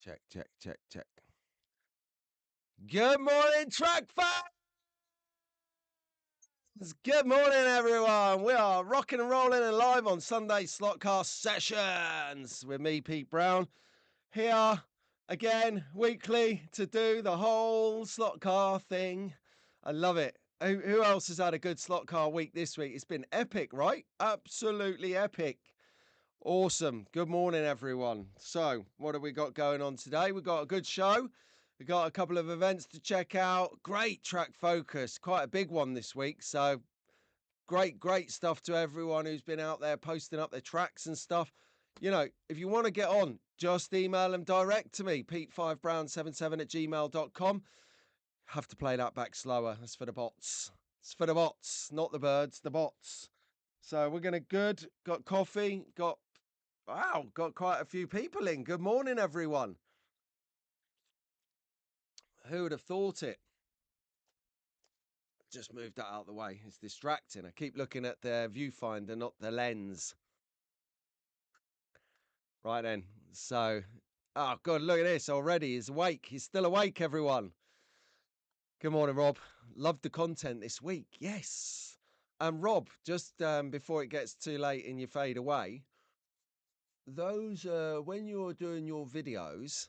Check, check, check, check. Good morning, track fans. Good morning, everyone. We are rocking and rolling and live on Sunday Slotcast sessions with me, Pete Brown, here again weekly to do the whole slot car thing. I love it. Who else has had a good slot car week this week? It's been epic, right? Absolutely epic. Awesome. Good morning, everyone. So, what have we got going on today? We've got a good show. We've got a couple of events to check out. Great track focus. Quite a big one this week. So, great stuff to everyone who's been out there posting up their tracks and stuff. You know, if you want to get on, just email them direct to me, pete5brown77@gmail.com. Have to play that back slower. That's for the bots. It's for the bots, not the birds, the bots. So we're going to got coffee, got quite a few people in. Good morning, everyone. Who would have thought it? Just moved that out of the way. It's distracting. I keep looking at the viewfinder, not the lens. Right then. So, oh, God, look at this already. He's awake. He's still awake, everyone. Good morning, Rob. Loved the content this week. Yes. Rob, just before it gets too late and you fade away, those, when you're doing your videos,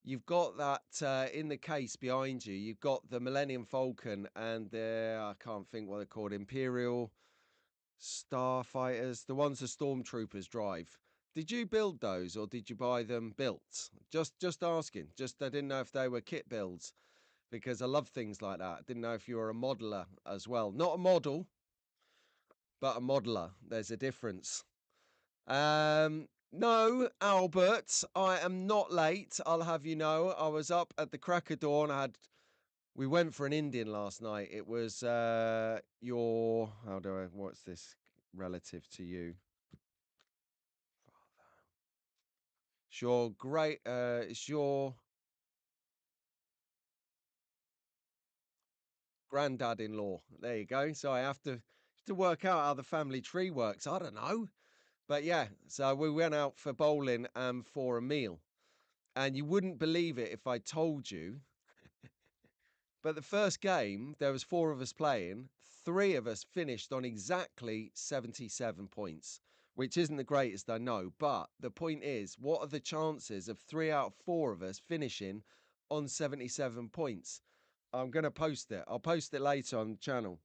you've got that in the case behind you. You've got the Millennium Falcon and I can't think what they're called, Imperial Starfighters, the ones the Stormtroopers drive. Did you build those or did you buy them built? Just asking. Just I didn't know if they were kit builds because I love things like that. I didn't know if you were a modeler as well. Not a model, but a modeler. There's a difference. No, Albert, I am not late. I'll have you know. I was up at the crack of dawn. We went for an Indian last night. It was what's this relative to you? It's your it's your granddad-in-law. There you go. So I have to work out how the family tree works. I don't know. But yeah, so we went out for bowling and for a meal. And you wouldn't believe it if I told you. But the first game, there was 4 of us playing. 3 of us finished on exactly 77 points, which isn't the greatest, I know. But the point is, what are the chances of 3 out of 4 of us finishing on 77 points? I'm going to post it. I'll post it later on the channel.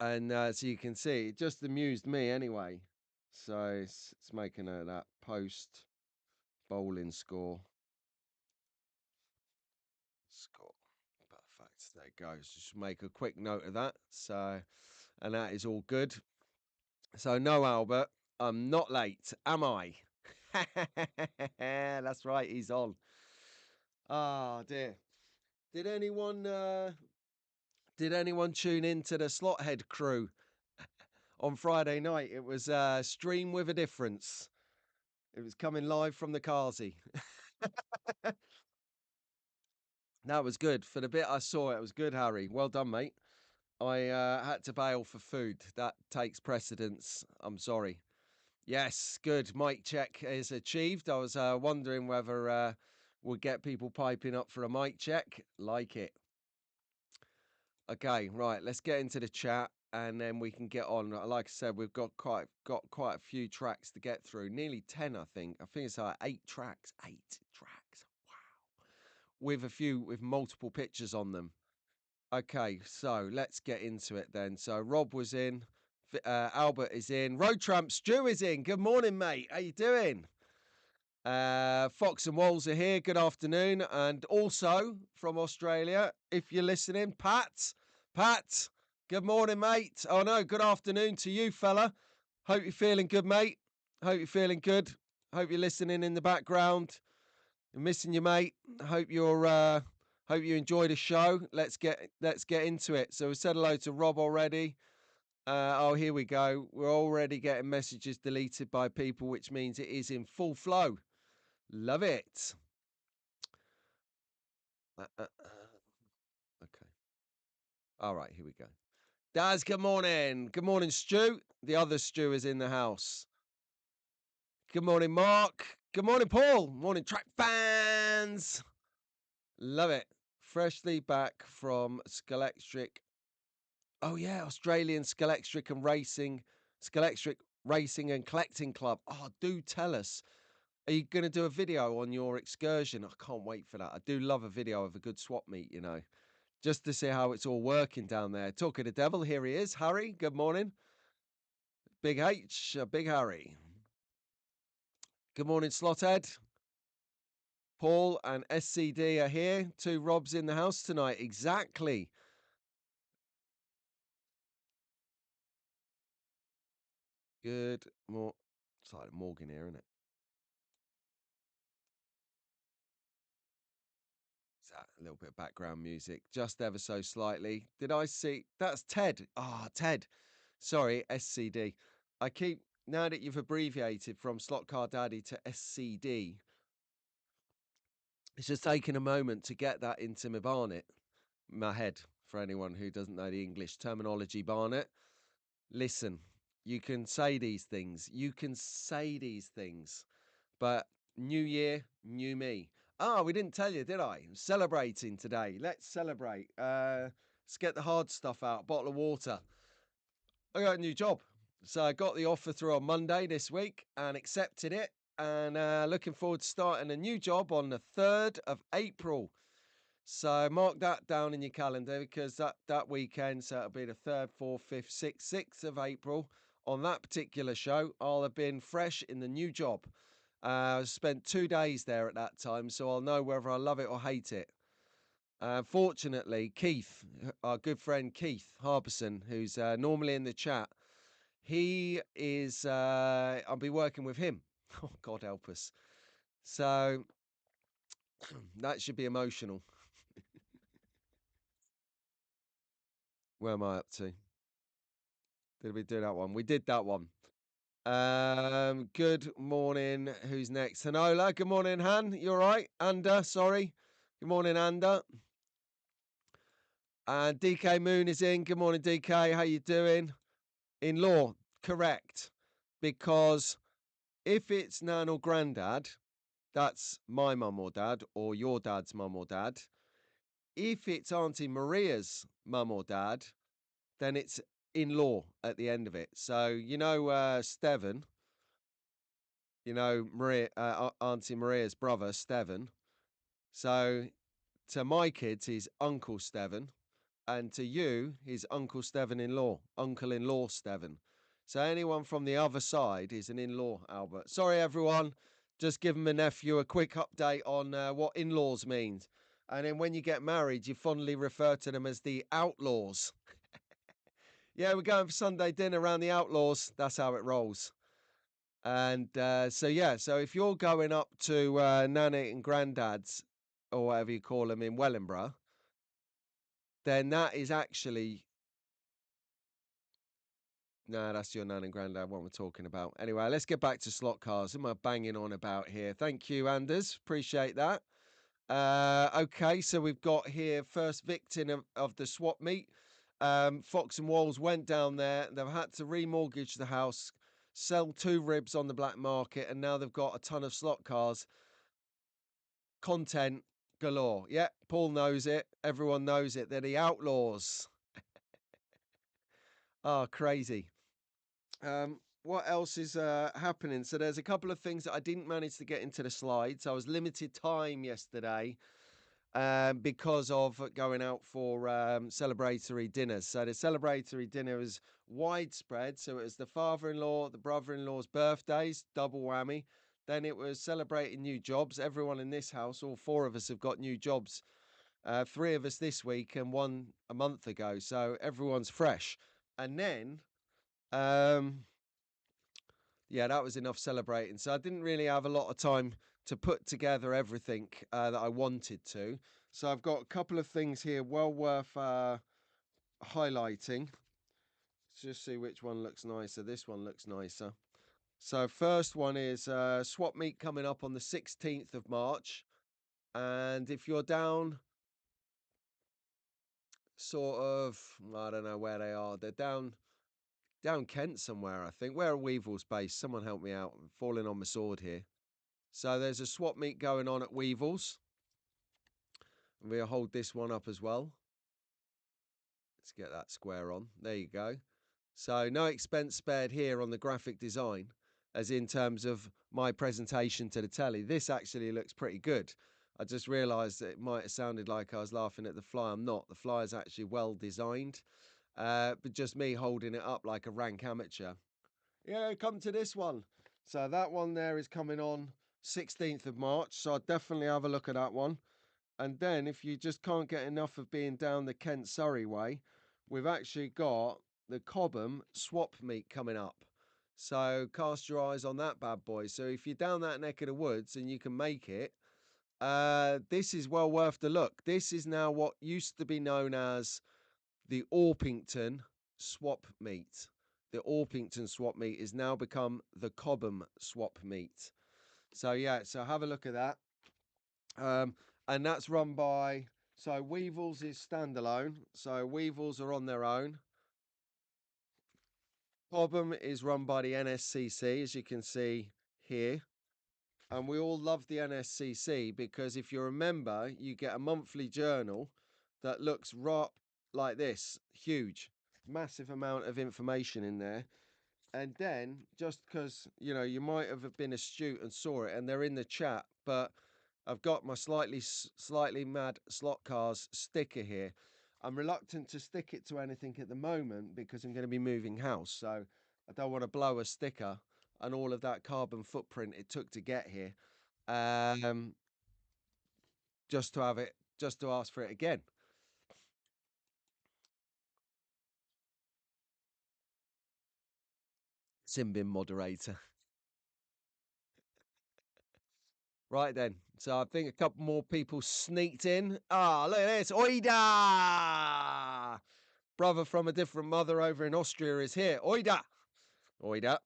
So you can see, it just amused me anyway. So it's making that post bowling score. Perfect. There it goes. Just make a quick note of that. So, and that is all good. So no, Albert, I'm not late, am I? That's right. He's on. Ah, dear. Did anyone tune in to the Slothead crew on Friday night? It was Stream with a Difference. It was coming live from the Carsey. That was good. For the bit I saw, it was good, Harry. Well done, mate. I had to bail for food. That takes precedence. I'm sorry. Yes, good. Mic check is achieved. I was wondering whether we'll get people piping up for a mic check. Like it. Okay, right. Let's get into the chat and then we can get on. Like I said, we've got quite a few tracks to get through. Nearly 10, I think. I think it's 8 tracks. 8 tracks. Wow. With multiple pictures on them. Okay, so let's get into it then. So Rob was in, Albert is in, Road Tramp Stu is in. Good morning, mate. How you doing? Fox and Walls are here. Good afternoon, and also from Australia, if you're listening, Pat. Good morning, mate. Oh no, good afternoon to you, fella. Hope you're feeling good, mate. Hope you're feeling good. Hope you're listening in the background. I'm missing you, mate. Hope you enjoy the show. Let's get into it. So we said hello to Rob already. Here we go. We're already getting messages deleted by people, which means it is in full flow. Love it. Okay. All right, here we go. Daz, good morning. Good morning, Stu. The other Stu is in the house. Good morning, Mark. Good morning, Paul. Morning, track fans. Love it. Freshly back from Scalextric. Oh yeah, Australian Scalextric Racing and Collecting Club. Oh, do tell us. Are you going to do a video on your excursion? I can't wait for that. I do love a video of a good swap meet, just to see how it's all working down there. Talking to Devil, here he is. Harry, good morning. Big H, Big Harry. Good morning, Slothead. Paul and SCD are here. 2 Robs in the house tonight. Exactly. Good. It's like Morgan here, isn't it? Is that a little bit of background music? Just ever so slightly. Did I see? That's Ted. Ted. Sorry, SCD. I keep, now that you've abbreviated from Slot Car Daddy to SCD, it's just taking a moment to get that into my head, for anyone who doesn't know the English terminology, Barnet. Listen, you can say these things. But new year, new me. We didn't tell you, did I? Celebrating today. Let's celebrate. Let's get the hard stuff out. Bottle of water. I got a new job. So I got the offer through on Monday this week and accepted it. And looking forward to starting a new job on the 3rd of April. So mark that down in your calendar, because that weekend, so it'll be the 3rd, 4th, 5th, 6th of April, on that particular show, I'll have been fresh in the new job. I spent 2 days there at that time, so I'll know whether I love it or hate it. Fortunately, Keith, our good friend Keith Harbison, who's normally in the chat, I'll be working with him. Oh, God help us. So that should be emotional. Where am I up to? Did we do that one? We did that one. Good morning. Who's next? Hanola. Good morning, Han. You all right? Anda, sorry. Good morning, Anda. And DK Moon is in. Good morning, DK. How you doing? In law, correct. Because if it's nan or granddad, that's my mum or dad, or your dad's mum or dad. If it's Auntie Maria's mum or dad, then it's in-law at the end of it. So, Steven, Maria, Auntie Maria's brother, Steven. So to my kids, he's Uncle Steven. And to you, he's Uncle Steven in-law, uncle-in-law Steven. So anyone from the other side is an in-law, Albert. Sorry, everyone. Just giving my nephew a quick update on what in-laws means. And then when you get married, you fondly refer to them as the outlaws. Yeah, we're going for Sunday dinner around the outlaws. That's how it rolls. And so if you're going up to Nanny and Granddad's, or whatever you call them, in Wellingborough, then that is actually... No, that's your nan and granddad, what we're talking about. Anyway, let's get back to slot cars. What am I banging on about here? Thank you, Anders. Appreciate that. Okay, so we've got here first victim of the swap meet. Fox and Walls went down there. They've had to remortgage the house, sell 2 ribs on the black market, and now they've got a ton of slot cars. Content galore. Yeah, Paul knows it. Everyone knows it. They're the outlaws. Oh, crazy. What else is happening? So there's a couple of things that I didn't manage to get into the slides. I was limited time yesterday because of going out for celebratory dinners. So the celebratory dinner was widespread. So it was the father-in-law, the brother-in-law's birthdays, double whammy. Then it was celebrating new jobs. Everyone in this house, all 4 of us, have got new jobs. 3 of us this week and 1 a month ago. So everyone's fresh. And then... yeah, that was enough celebrating. So I didn't really have a lot of time to put together everything that I wanted to. So I've got a couple of things here well worth highlighting. Let's just see which one looks nicer. This one looks nicer. So first one is swap meet coming up on the 16th of March. And if you're down sort of, I don't know where they are. They're down Down Kent somewhere, I think. Where are Weevils based? Someone help me out. I'm falling on my sword here. So there's a swap meet going on at Weevils. And we'll hold this one up as well. Let's get that square on. There you go. So no expense spared here on the graphic design, as in terms of my presentation to the telly. This actually looks pretty good. I just realised that it might have sounded like I was laughing at the fly. I'm not. The fly is actually well designed, but just me holding it up like a rank amateur. Yeah, come to this one. So that one there is coming on 16th of March. So I'll definitely have a look at that one. And then if you just can't get enough of being down the Kent Surrey way, we've actually got the Cobham swap meet coming up. So cast your eyes on that bad boy. So if you're down that neck of the woods and you can make it, this is well worth the look. This is now what used to be known as the Orpington swap meet. The Orpington swap meet is now become the Cobham swap meet. So yeah, so have a look at that. And that's run by, so Weevils is standalone. So Weevils are on their own. Cobham is run by the NSCC, as you can see here. And we all love the NSCC because if you remember, you get a monthly journal that looks like this, huge, massive amount of information in there. And then, just because, you know, you might have been astute and saw it, and they're in the chat, but I've got my slightly mad slot cars sticker here. I'm reluctant to stick it to anything at the moment because I'm going to be moving house. So I don't want to blow a sticker and all of that carbon footprint it took to get here. Um, just to have it, just to ask for it again. Simbin moderator. Right then. So I think a couple more people sneaked in. Ah, look at this. Oida! Brother from a different mother over in Austria is here. Oida! Oida.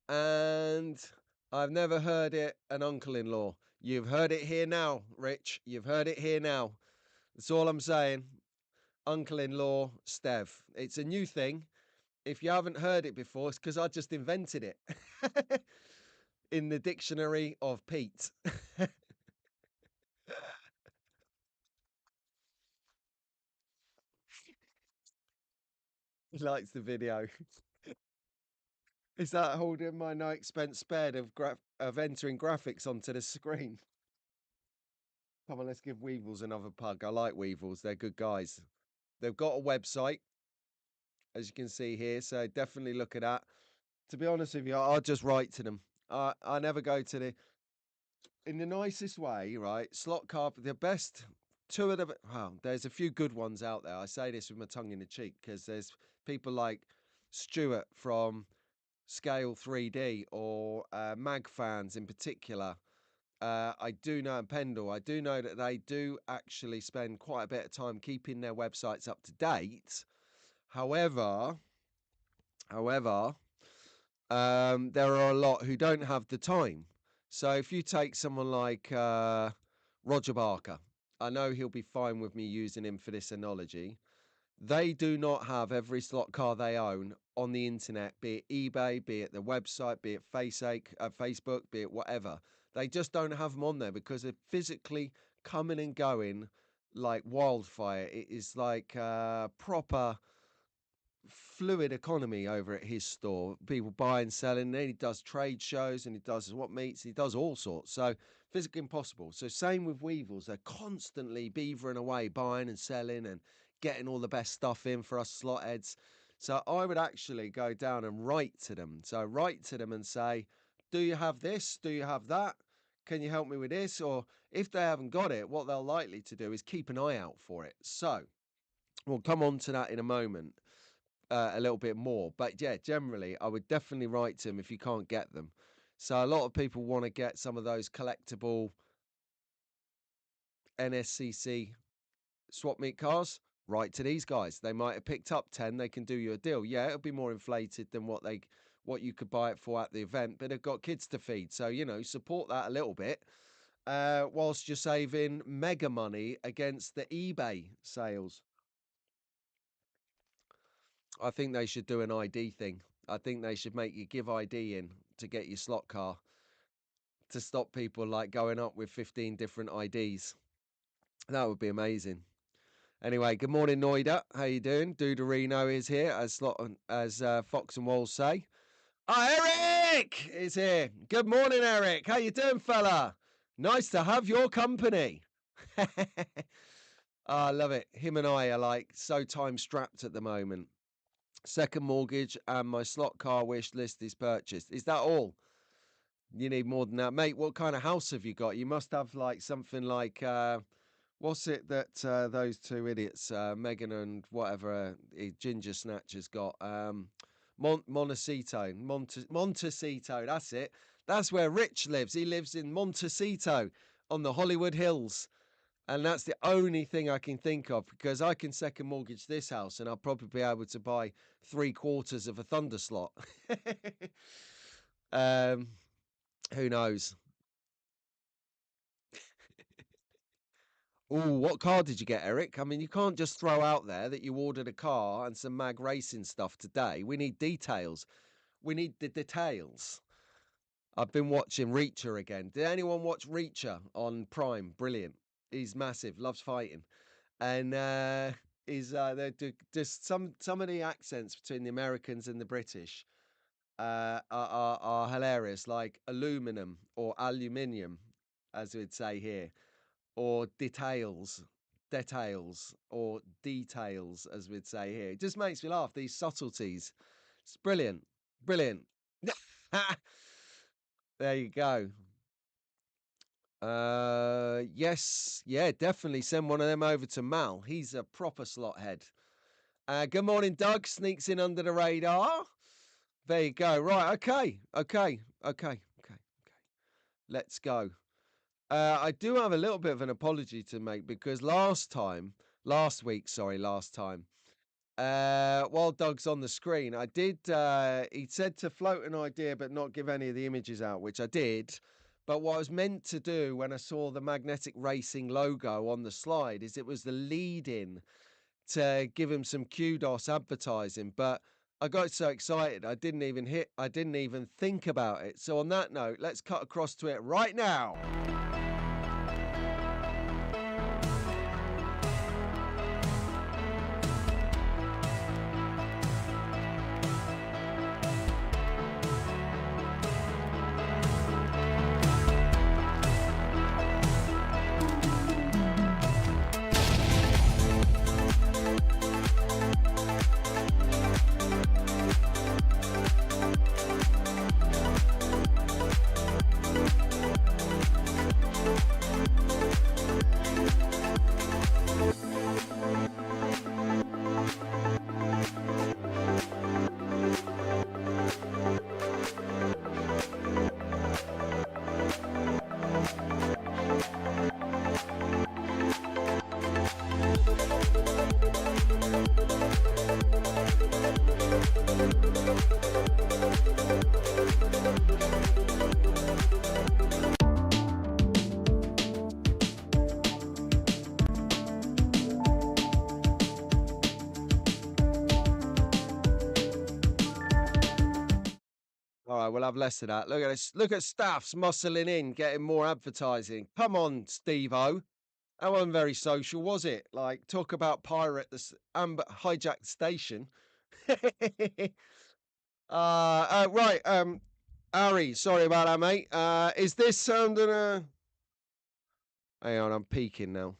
And I've never heard it an uncle-in-law. You've heard it here now, Rich. You've heard it here now. That's all I'm saying. Uncle-in-law, Stev. It's a new thing. If you haven't heard it before, it's because I just invented it in the dictionary of Pete. He likes the video. Is that holding my no expense spared of entering graphics onto the screen? Come on, let's give Weevils another pug. I like Weevils. They're good guys. They've got a website, as you can see here, so definitely look at that. To be honest with you, I'll just write to them. I never go to in the nicest way, right? Slot carpet, the best two of the, well, there's a few good ones out there. I say this with my tongue in the cheek because there's people like Stuart from Scale 3D or Mag fans in particular. I do know, and Pendle, I do know that they do actually spend quite a bit of time keeping their websites up to date. However, there are a lot who don't have the time. So if you take someone like Roger Barker, I know he'll be fine with me using him for this analogy. They do not have every slot car they own on the internet, be it eBay, be it the website, be it Facebook, be it whatever. They just don't have them on there because they're physically coming and going like wildfire. It is like proper fluid economy over at his store. People buy and selling. Then he does trade shows and he does what meets. He does all sorts. So physically impossible. So same with Weevils. They're constantly beavering away, buying and selling and getting all the best stuff in for us slot heads. So I would actually go down and write to them. So write to them and say, do you have this? Do you have that? Can you help me with this? Or if they haven't got it, what they're likely to do is keep an eye out for it. So we'll come on to that in a moment. A little bit more. But yeah, generally, I would definitely write to them if you can't get them. So a lot of people want to get some of those collectible NSCC swap meet cars. Write to these guys. They might have picked up 10. They can do you a deal. Yeah, it'll be more inflated than what you could buy it for at the event, but they've got kids to feed. So, you know, support that a little bit. Whilst you're saving mega money against the eBay sales. I think they should do an ID thing. I think they should make you give ID in to get your slot car to stop people like going up with 15 different IDs. That would be amazing. Anyway, good morning, Noida. How you doing? Duderino is here, as Fox and Walls say. Eric is here. Good morning, Eric. How you doing, fella? Nice to have your company. I love it. Him and I are like so time strapped at the moment. Second mortgage and my slot car wish list is purchased. Is that all? You need more than that, mate. What kind of house have you got? You must have like something like what's it that those two idiots, Megan and whatever Ginger Snatcher's got? Montecito. That's it. That's where Rich lives. He lives in Montecito on the Hollywood Hills. And that's the only thing I can think of, because I can second mortgage this house and I'll probably be able to buy 3/4 of a Thunder slot. Who knows? Oh, what car did you get, Eric? I mean, you can't just throw out there that you ordered a car and some mag racing stuff today. We need details. We need the details. I've been watching Reacher again. Did anyone watch Reacher on Prime? Brilliant. He's massive, loves fighting. And just some of the accents between the Americans and the British are hilarious, like aluminum or aluminium, as we'd say here, or details, or details, as we'd say here. It just makes me laugh, these subtleties. It's brilliant. Brilliant. There you go. Yes, yeah, definitely send one of them over to Mal. He's a proper slot head. Good morning, Doug. Sneaks in under the radar. There you go. Right, okay. Let's go. I do have a little bit of an apology to make, because last time, while Doug's on the screen, I did, he said to float an idea but not give any of the images out, which I did. But what I was meant to do when I saw the Magnetic Racing logo on the slide is it was the lead in to give him some kudos advertising. But I got so excited, I didn't even think about it. So on that note, let's cut across to it right now. All right, we'll have less of that. Look at this. Look at Staffs muscling in, getting more advertising. Come on, Steve-O. That wasn't very social, was it? Like, talk about pirate the hijacked station. Right. Ari, sorry about that, mate. Is this sounding Hang on, I'm peeking now.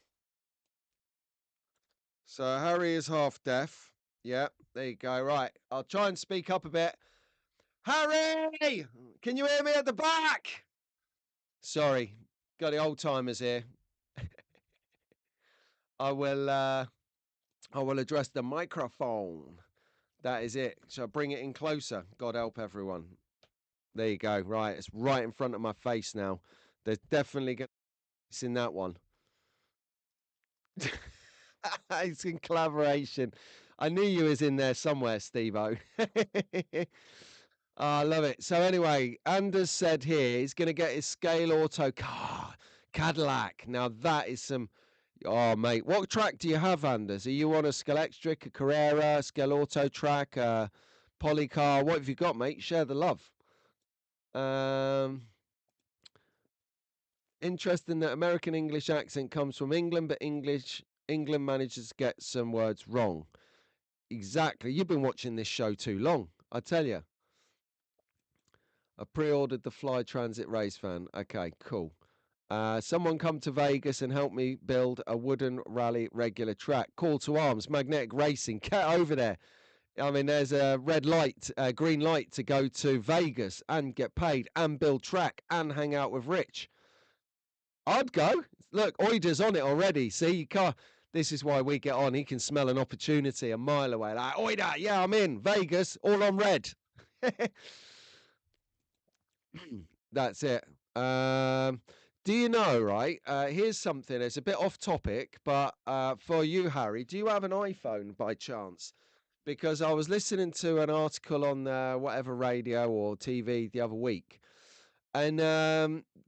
So Harry is half deaf. Yeah, there you go. Right, I'll try and speak up a bit. Harry, can you hear me at the back? Sorry, got the old timers here. I will address the microphone. That is it. So bring it in closer. God help everyone. There you go. Right, it's right in front of my face now. There's definitely going to in that one. It's in collaboration. I knew you was in there somewhere, Steve-O. I love it. So anyway, Anders said here he's going to get his scale auto car, Cadillac. Now that is some Oh, mate, what track do you have, Anders? Are you on a Scalextric, a Carrera, Scale Auto track, Polycar? What have you got, mate? Share the love. Um, Interesting that American English accent comes from England, but England manages to get some words wrong. Exactly. You've been watching this show too long, I tell you. I pre-ordered the Fly Transit race van. Okay, cool. Someone come to Vegas and help me build a wooden rally regular track. Call to arms, magnetic racing. Get over there. I mean, there's a red light, green light to go to Vegas and get paid and build track and hang out with Rich. I'd go. Look, Oida's on it already. See, you can't. This is why we get on. He can smell an opportunity a mile away. Like, Oida, yeah, I'm in. Vegas, all on red. That's it. Do you know, right? Here's something. It's a bit off topic, but for you, Harry, do you have an iPhone by chance? Because I was listening to an article on whatever radio or TV the other week, and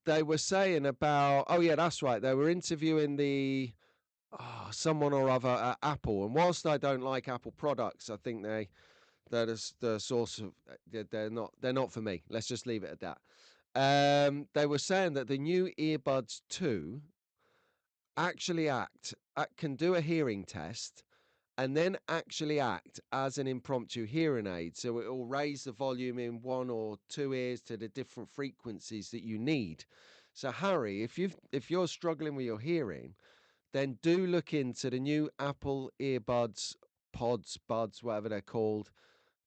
they were saying about, oh yeah, that's right. They were interviewing someone or other at Apple, and whilst I don't like Apple products, I think they're the source of they're not for me. Let's just leave it at that. They were saying that the new earbuds 2 actually can do a hearing test and then actually act as an impromptu hearing aid. So it will raise the volume in one or two ears to the different frequencies that you need. So Harry, if you're struggling with your hearing, then do look into the new Apple earbuds, pods, buds, whatever they're called,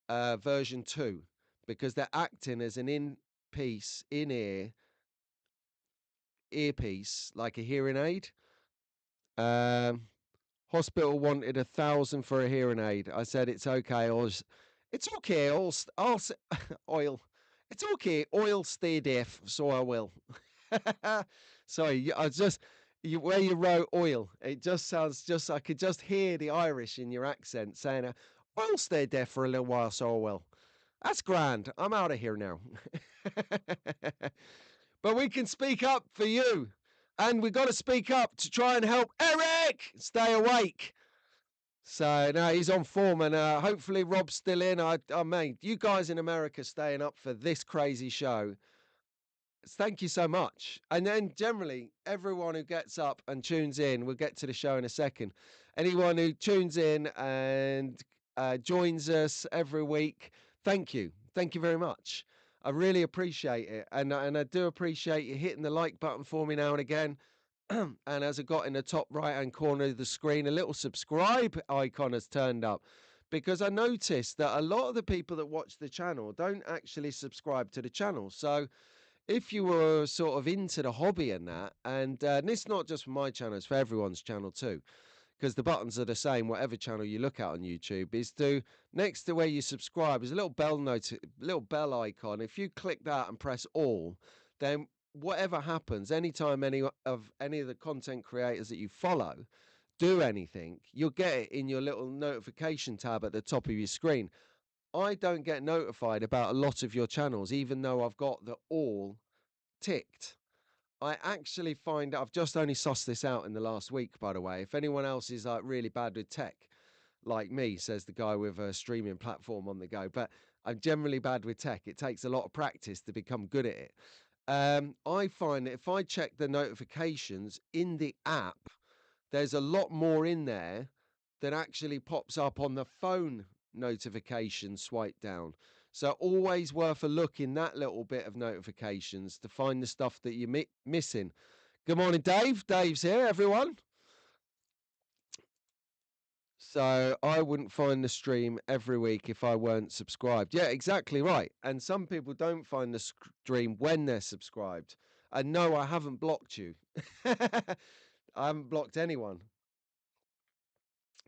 version 2, because they're acting as an earpiece, like a hearing aid. Um, Hospital wanted 1,000 for a hearing aid. I said it's okay. It's okay. Oil. It's okay. Oil stay deaf, so I will. Sorry, I just where you wrote oil. It just sounds just. I could just hear the Irish in your accent saying, "I'll stay deaf for a little while, so I will." That's grand. I'm out of here now. But we can speak up for you. And we've got to speak up to try and help Eric stay awake. So, no, he's on form. And hopefully Rob's still in. I mean, you guys in America staying up for this crazy show. Thank you so much. And then generally, everyone who gets up and tunes in, we'll get to the show in a second. Anyone who tunes in and joins us every week, thank you. Thank you very much. I really appreciate it. And I do appreciate you hitting the like button for me now and again. And as I got in the top right hand corner of the screen, a little subscribe icon has turned up because I noticed that a lot of the people that watch the channel don't actually subscribe to the channel. So if you were sort of into the hobby and it's not just for my channel, it's for everyone's channel too, because the buttons are the same, whatever channel you look at on YouTube, is to next to where you subscribe is a little bell icon. If you click that and press all, then whatever happens, anytime any of the content creators that you follow do anything, you'll get it in your little notification tab at the top of your screen. I don't get notified about a lot of your channels, even though I've got the all ticked. I actually find I've just only sussed this out in the last week, by the way. If anyone else is like really bad with tech, like me, says the guy with a streaming platform on the go, but I'm generally bad with tech. It takes a lot of practice to become good at it. I find that if I check the notifications in the app, there's a lot more in there than actually pops up on the phone notification swipe down. So always worth a look in that little bit of notifications to find the stuff that you're missing. Good morning, Dave. Dave's here, everyone. So I wouldn't find the stream every week if I weren't subscribed. Yeah, exactly right. And some people don't find the stream when they're subscribed. And no, I haven't blocked you. I haven't blocked anyone.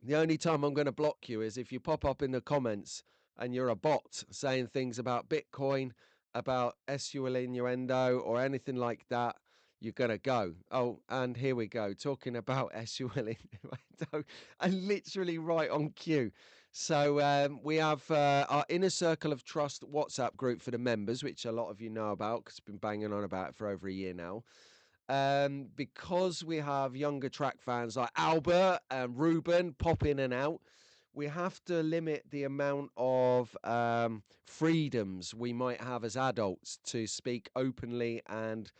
The only time I'm going to block you is if you pop up in the comments and you're a bot saying things about Bitcoin, about SUL innuendo, or anything like that. You're going to go. Oh, and here we go, talking about SUL innuendo, and literally right on cue. So we have our Inner Circle of Trust WhatsApp group for the members, which a lot of you know about because I've been banging on about it for over a year now. Because we have younger track fans like Albert and Ruben pop in and out, we have to limit the amount of freedoms we might have as adults to speak openly and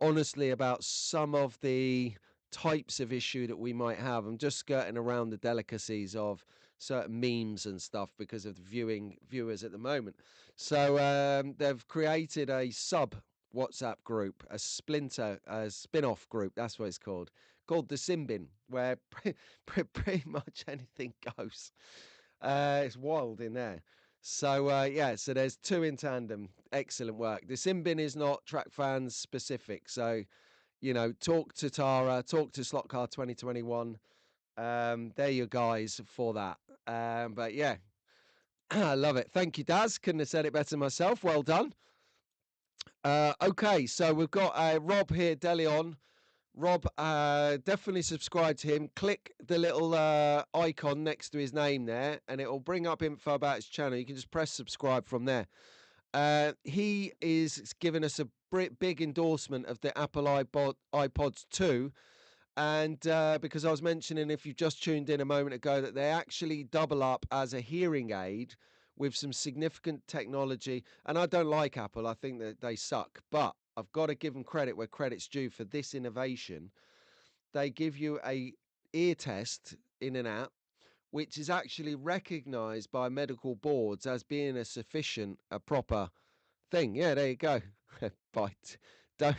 honestly about some of the types of issue that we might have. I'm just skirting around the delicacies of certain memes and stuff because of the viewers at the moment. So they've created a sub WhatsApp group, a splinter, a spin-off group. That's what it's called the Simbin, where pretty much anything goes. It's wild in there. So yeah, so there's two in tandem. Excellent work. The Simbin is not track fans specific. So, talk to Tara, talk to Slotcar 2021. They're your guys for that. But yeah, I love it. Thank you, Daz. Couldn't have said it better myself. Well done. Okay, so we've got Rob here, Deleon. Rob, definitely subscribe to him. Click the little icon next to his name there, and it will bring up info about his channel. You can just press subscribe from there. He is giving us a big endorsement of the Apple iPods 2. And because I was mentioning, if you've just tuned in a moment ago, that they actually double up as a hearing aid with some significant technology. And I don't like Apple. I think that they suck. But I've got to give them credit where credit's due for this innovation. They give you a ear test in an app, which is actually recognized by medical boards as being a proper thing. Yeah, there you go. buy, don't,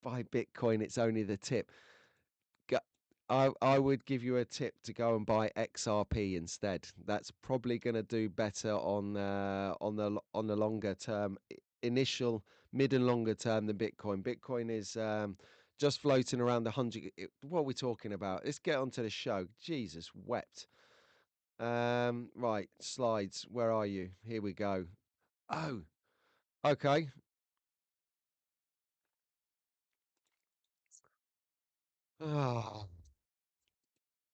buy Bitcoin. It's only the tip. I would give you a tip to go and buy XRP instead. That's probably going to do better on the longer term, initial, mid and longer term than Bitcoin. Bitcoin is just floating around the 100. What are we talking about? Let's get on to the show. Jesus wept. Right, slides. Where are you? Here we go. Oh, okay. Ah,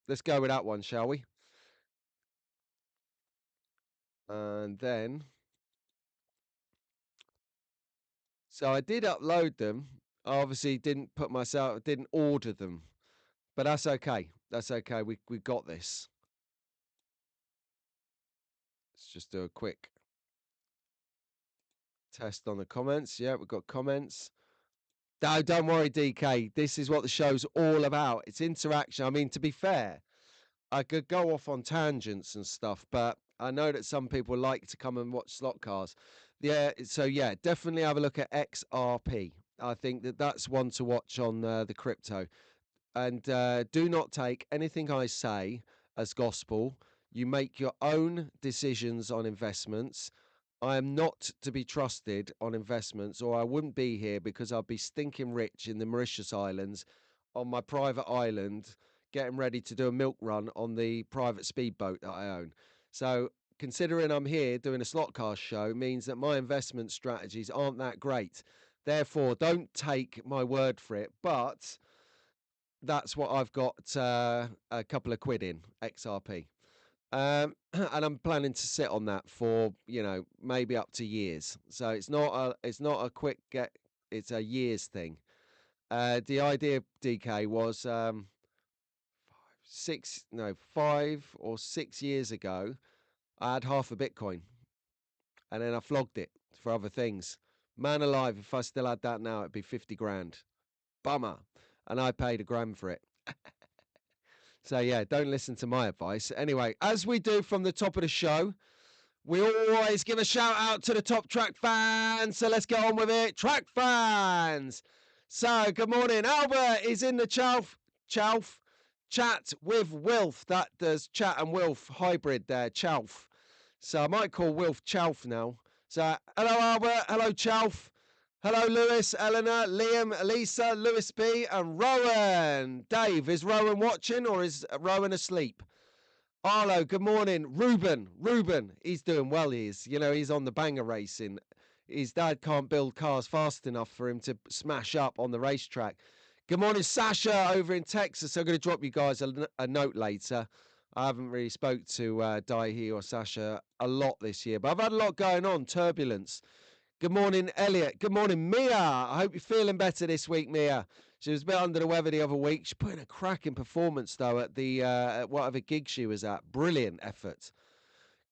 let's go with that one, shall we? And then, so I did upload them. I obviously didn't order them, but that's okay. That's okay. We got this. Let's just do a quick test on the comments. Yeah, we've got comments. No, don't worry, DK. This is what the show's all about. It's interaction. I mean, to be fair, I could go off on tangents and stuff, but I know that some people like to come and watch slot cars. Yeah, so yeah, definitely have a look at XRP. I think that that's one to watch on the crypto. And do not take anything I say as gospel. You make your own decisions on investments. I am not to be trusted on investments, or I wouldn't be here because I'd be stinking rich in the Mauritius Islands on my private island, getting ready to do a milk run on the private speedboat that I own. So, considering I'm here doing a slot car show, means that my investment strategies aren't that great. Therefore, don't take my word for it. But that's what I've got a couple of quid in XRP. And I'm planning to sit on that for maybe up to years. So it's not a quick get. It's a years thing. The idea, DK, was 5 or 6 years ago. I had half a Bitcoin, and then I flogged it for other things. Man alive, if I still had that now, it'd be 50 grand. Bummer. And I paid £1 for it. So yeah, don't listen to my advice. Anyway, as we do from the top of the show, we always give a shout out to the top track fans. So let's get on with it. Track fans. So good morning. Albert is in the chat with Wilf. That does chat and Wilf hybrid there. Chalf. So I might call Wilf Chalf now. So hello Albert. Hello Chalf. Hello, Lewis, Eleanor, Liam, Elisa, Lewis B, and Rowan. Dave, is Rowan watching or is Rowan asleep? Arlo, good morning. Ruben, he's doing well. He's on the banger racing. His dad can't build cars fast enough for him to smash up on the racetrack. Good morning, Sasha, over in Texas. I'm going to drop you guys a note later. I haven't really spoke to Daihi or Sasha a lot this year, but I've had a lot going on, turbulence. Good morning, Elliot. Good morning, Mia. I hope you're feeling better this week, Mia. She was a bit under the weather the other week. She put in a cracking performance though at the at whatever gig she was at. Brilliant effort.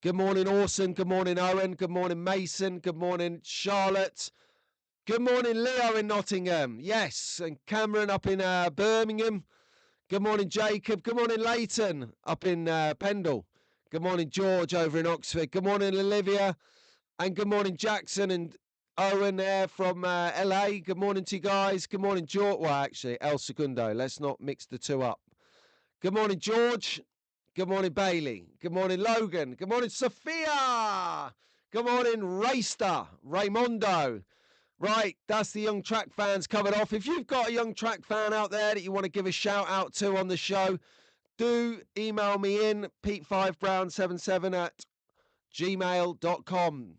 Good morning, Orson. Good morning, Owen. Good morning, Mason. Good morning, Charlotte. Good morning, Leo in Nottingham. Yes, and Cameron up in Birmingham. Good morning, Jacob. Good morning, Leighton up in Pendle. Good morning, George over in Oxford. Good morning, Olivia. And good morning, Jackson and Owen there from LA. Good morning to you guys. Good morning, George. Well, actually, El Segundo. Let's not mix the two up. Good morning, George. Good morning, Bailey. Good morning, Logan. Good morning, Sophia. Good morning, Rayster, Raymondo. Right, that's the Young Track fans covered off. If you've got a Young Track fan out there that you want to give a shout out to on the show, do email me in, pete5brown77 at gmail.com.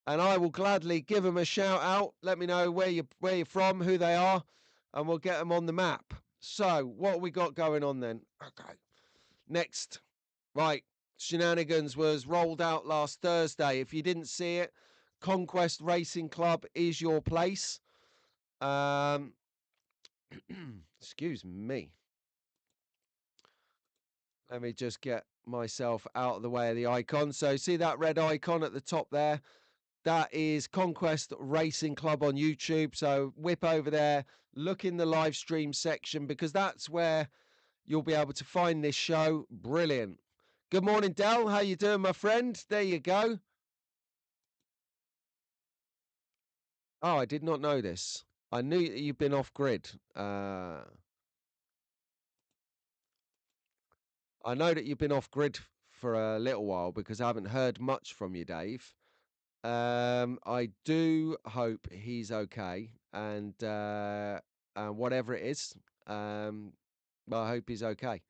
And I will gladly give them a shout out. Let me know where you're from, who they are, and we'll get them on the map. So, what we got going on then? Okay. Next. Right. Shenanigans was rolled out last Thursday. If you didn't see it, Conquest Racing Club is your place. Excuse me. Let me just get myself out of the way of the icon. So, see that red icon at the top there? That is Conquest Racing Club on YouTube. So whip over there, look in the live stream section because that's where you'll be able to find this show. Brilliant. Good morning, Del. How you doing, my friend? There you go. Oh, I did not know this. I knew that you've been off grid. I know that you've been off grid for a little while because I haven't heard much from you, Dave. I do hope he's okay, and whatever it is, well, I hope he's okay.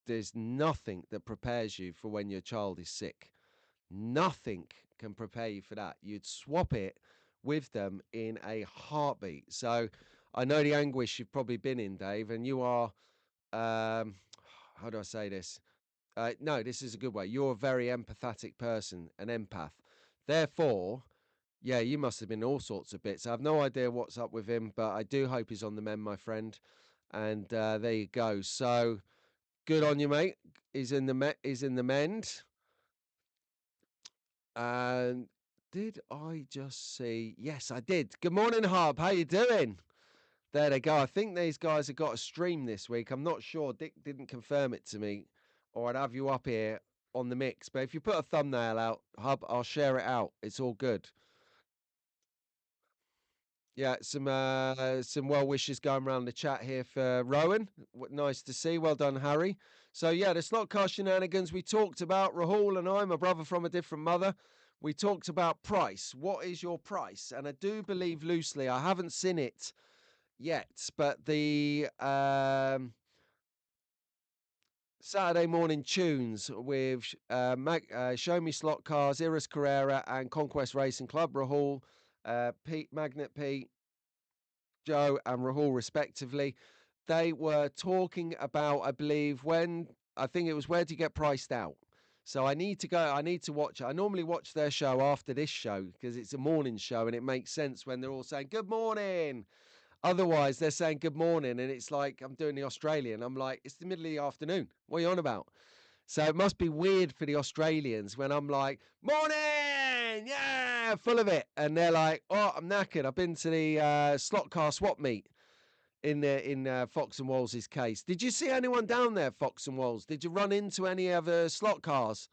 There's nothing that prepares you for when your child is sick. Nothing can prepare you for that. You'd swap it with them in a heartbeat. So I know the anguish you've probably been in, Dave, and you are. How do I say this? No, this is a good way. You're a very empathetic person, an empath. Therefore, yeah, you must have been all sorts of bits. I have no idea what's up with him, but I do hope he's on the mend, my friend. And there you go. So good on you, mate. He's in the mend. And did I just see? Yes, I did. Good morning, Hub. How you doing? There they go. I think these guys have got a stream this week. I'm not sure. Dick didn't confirm it to me, or I'd have you up here on the mix. But if you put a thumbnail out, Hub, I'll share it out. It's all good. Yeah, some well wishes going around the chat here for Rowan. Nice to see. Well done, Harry. So yeah, the slot car shenanigans we talked about. Rahul and I, my brother from a different mother. We talked about price. What is your price? And I do believe loosely, I haven't seen it yet, but the Saturday morning tunes with Show Me Slot Cars, Iris Carrera, and Conquest Racing Club. Rahul, Pete, Magnet Pete, Joe, and Rahul, respectively. They were talking about, I believe, I think it was Where Do You Get Priced Out? So I need to go, I need to watch it. I normally watch their show after this show because it's a morning show and it makes sense when they're all saying, good morning. Otherwise, they're saying good morning, and it's like I'm doing the Australian. I'm like, it's the middle of the afternoon. What are you on about? So it must be weird for the Australians when I'm like, morning, yeah, full of it. And they're like, oh, I'm knackered. I've been to the slot car swap meet in Fox and Walls' case. Did you see anyone down there, Fox and Walls? Did you run into any other slot cars,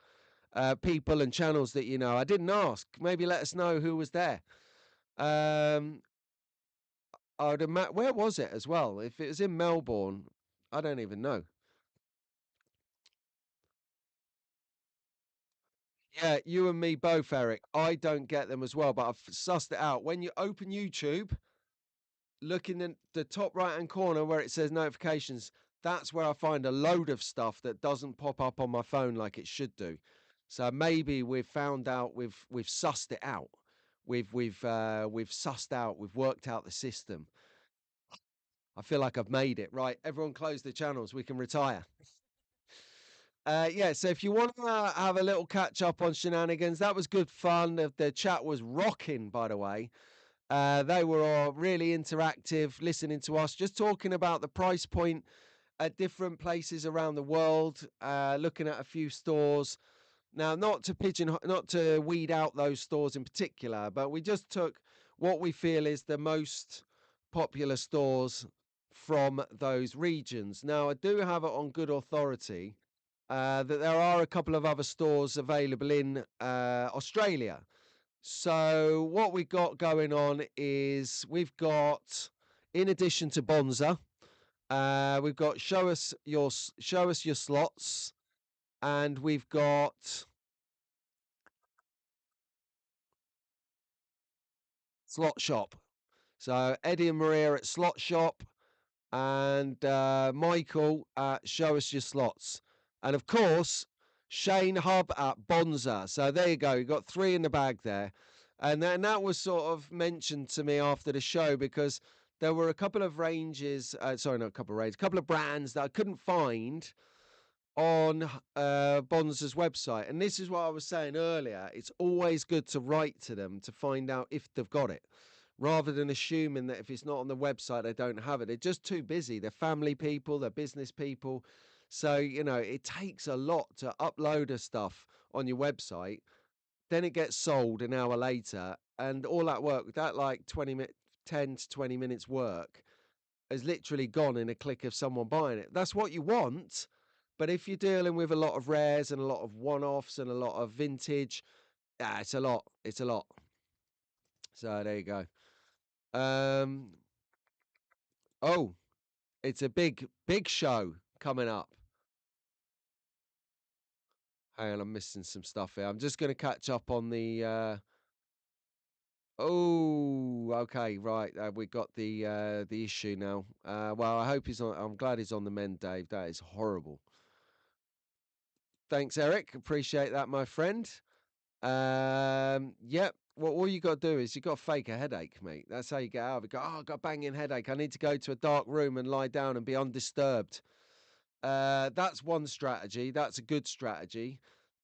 people and channels that you know? I didn't ask. Maybe let us know who was there. I would imagine, where was it as well? If it was in Melbourne, I don't even know. Yeah, you and me both, Eric. I don't get them as well, but I've sussed it out. When you open YouTube, look in the top right hand corner where it says notifications. That's where I find a load of stuff that doesn't pop up on my phone like it should do. So maybe we've found out, we've sussed it out. We've sussed out, we've worked out the system. I feel like I've made it. Right, everyone close the channels. We can retire. Yeah, so if you want to have a little catch up on shenanigans, that was good fun. The chat was rocking, by the way. They were all really interactive, listening to us, just talking about the price point at different places around the world, looking at a few stores. Now, not to weed out those stores in particular, but we just took what we feel is the most popular stores from those regions. Now, I do have it on good authority that there are a couple of other stores available in Australia. So what we've got going on is in addition to Bonza, we've got show us your slots, and we've got Slot Shop. So Eddie and Maria at Slot Shop, and Michael at Show Us Your Slots, and of course Shane Hub at Bonza. So there you go. You got three in the bag there, and then that was sort of mentioned to me after the show because there were a couple of ranges. Sorry, not a couple of ranges, a couple of brands that I couldn't find on Bonza's website. And this is what I was saying earlier. It's always good to write to them to find out if they've got it, rather than assuming that if it's not on the website, they don't have it. They're just too busy. They're family people, they're business people. So, it takes a lot to upload a stuff on your website. Then it gets sold an hour later. And all that work, that like 10 to 20 minutes work, is literally gone in a click of someone buying it. That's what you want. But if you're dealing with a lot of rares and a lot of one offs and a lot of vintage, it's a lot. It's a lot. So there you go. Um, oh, it's a big show coming up. Hang on, I'm missing some stuff here. I'm just going to catch up on the. Oh, okay, right. We got the issue now. Well, I hope he's on. I'm glad he's on the mend, Dave. That is horrible. Thanks, Eric. Appreciate that, my friend. Yep. Well, all you got to do is you got to fake a headache, mate. That's how you get out of it. Go, oh, I got a banging headache. I need to go to a dark room and lie down and be undisturbed. That's one strategy. That's a good strategy.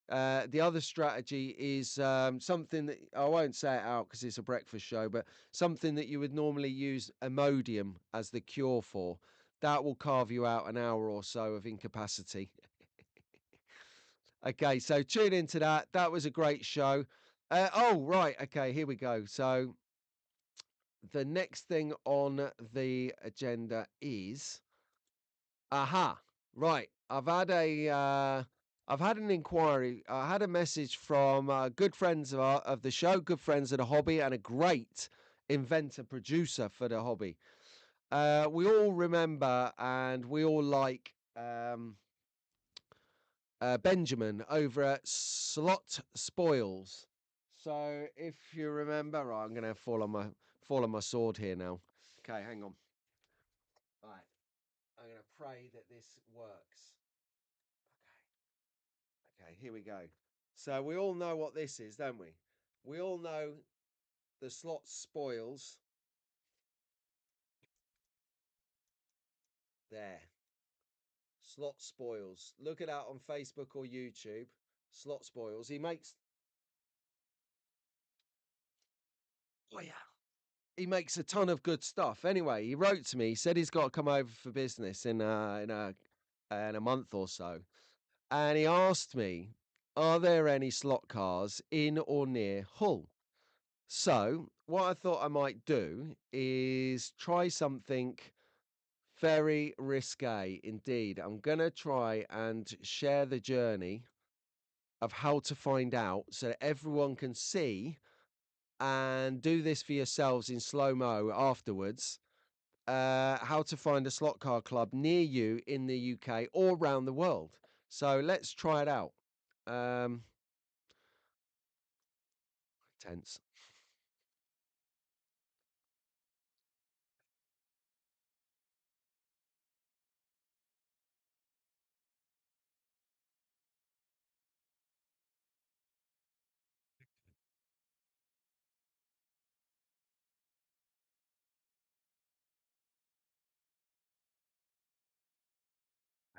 The other strategy is something that I won't say it out because it's a breakfast show, but something that you would normally use Imodium as the cure for. That will carve you out an hour or so of incapacity. Okay, so tune into that. That was a great show. Oh, right. Okay, here we go. So the next thing on the agenda is aha. Right. I've had an inquiry. I had a message from good friends of the show, good friends of the hobby, and a great inventor producer for the hobby. We all remember and we all like Benjamin over at Slot Spoils. So if you remember, right, I'm going to fall on my sword here now. Okay, hang on. Right, I'm going to pray that this works. Okay, here we go. So we all know what this is, don't we? We all know the Slot Spoils. There, Slot Spoils. Look it out on Facebook or YouTube. Slot Spoils. He makes. Oh yeah. He makes a ton of good stuff. Anyway, he wrote to me. He said he's got to come over for business in a month or so, and he asked me, "Are there any slot cars in or near Hull?" So what I thought I might do is try something very risque indeed. I'm gonna try and share the journey of how to find out so that everyone can see and do this for yourselves in slow mo afterwards how to find a slot car club near you in the UK or around the world. So let's try it out. Um, tense.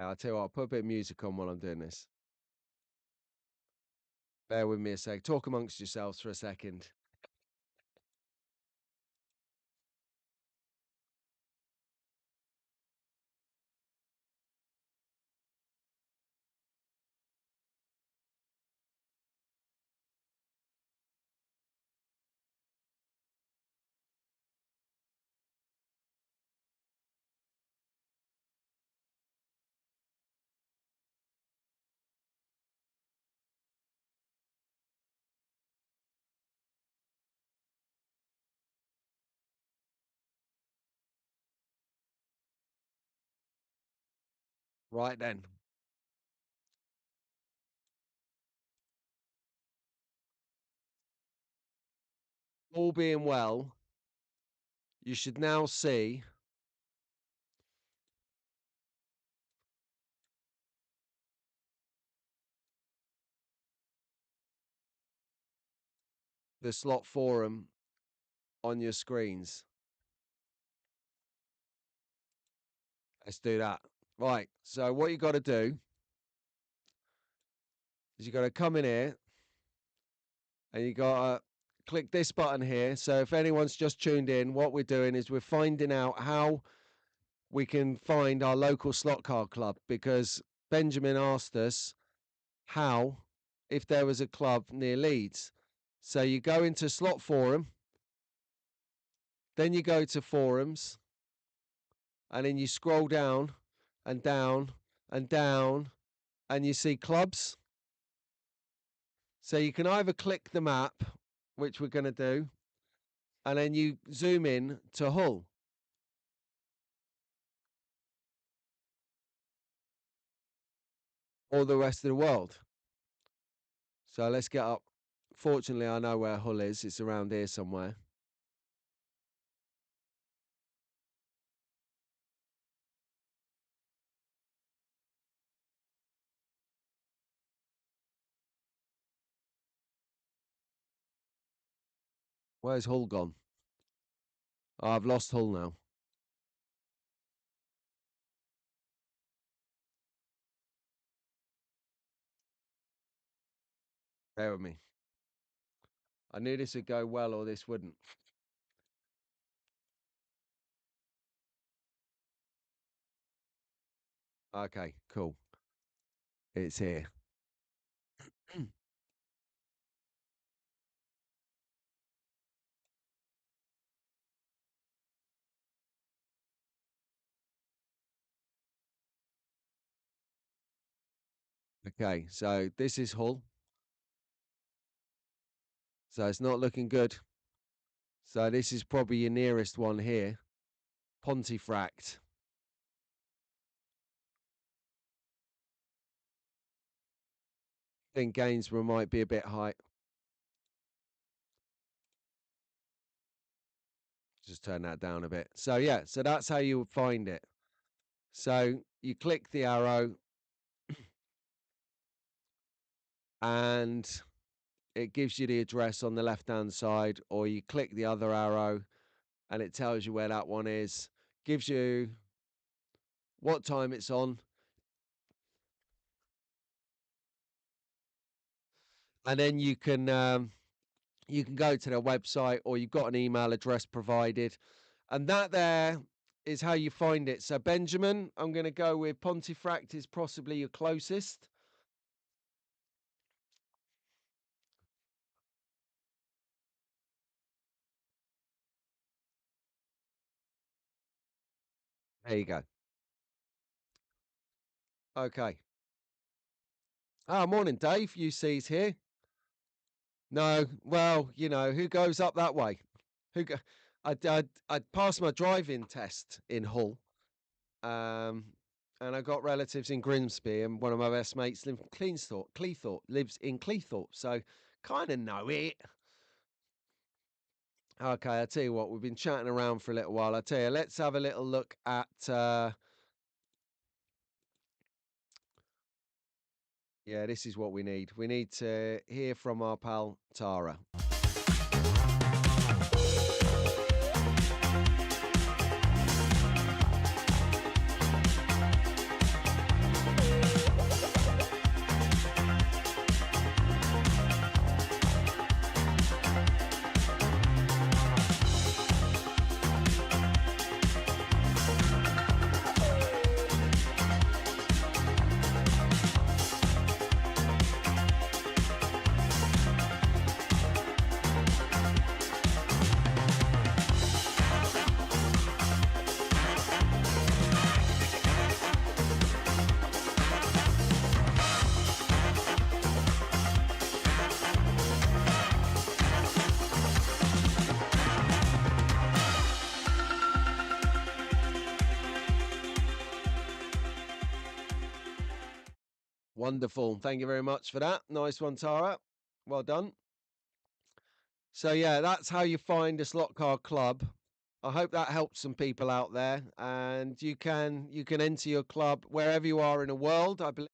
I'll tell you what, I'll put a bit of music on while I'm doing this. Bear with me a sec. Talk amongst yourselves for a second. Right then. All being well, you should now see the slot forum on your screens. Let's do that. Right. So what you got to do is you got to come in here and you got to click this button here. So if anyone's just tuned in, what we're doing is we're finding out how we can find our local slot car club, because Benjamin asked us how, if there was a club near Leeds. So you go into slot forum, then you go to forums, and then you scroll down and down and down, and you see clubs. So you can either click the map, which we're going to do, and then you zoom in to Hull. Or the rest of the world. So let's get up. Fortunately, I know where Hull is. It's around here somewhere. Where's Hull gone? Oh, I've lost Hull now. Bear with me. I knew this would go well or this wouldn't. Okay, cool. It's here. Okay, so this is Hull. So it's not looking good. So this is probably your nearest one here. Pontefract. I think Gainsborough might be a bit high. Just turn that down a bit. So yeah, so that's how you would find it. So you click the arrow and it gives you the address on the left hand side, or you click the other arrow and it tells you where that one is, gives you what time it's on, and then you can go to their website, or you've got an email address provided, and that there is how you find it. So Benjamin, I'm going to go with Pontefract is possibly your closest. There you go. Okay. Ah, morning, Dave. UC's here. No, well, you know, who goes up that way? Who go? I passed my driving test in Hull, and I got relatives in Grimsby, and one of my best mates lives in Cleethorpe lives in Cleethorpe, so kind of know it. Okay, I tell you what, we've been chatting around for a little while. I tell you, let's have a little look at. Yeah, this is what we need. We need to hear from our pal Tara. Wonderful. Thank you very much for that. Nice one, Tara. Well done. So yeah, that's how you find a slot car club. I hope that helps some people out there, and you can enter your club wherever you are in the world. I believe.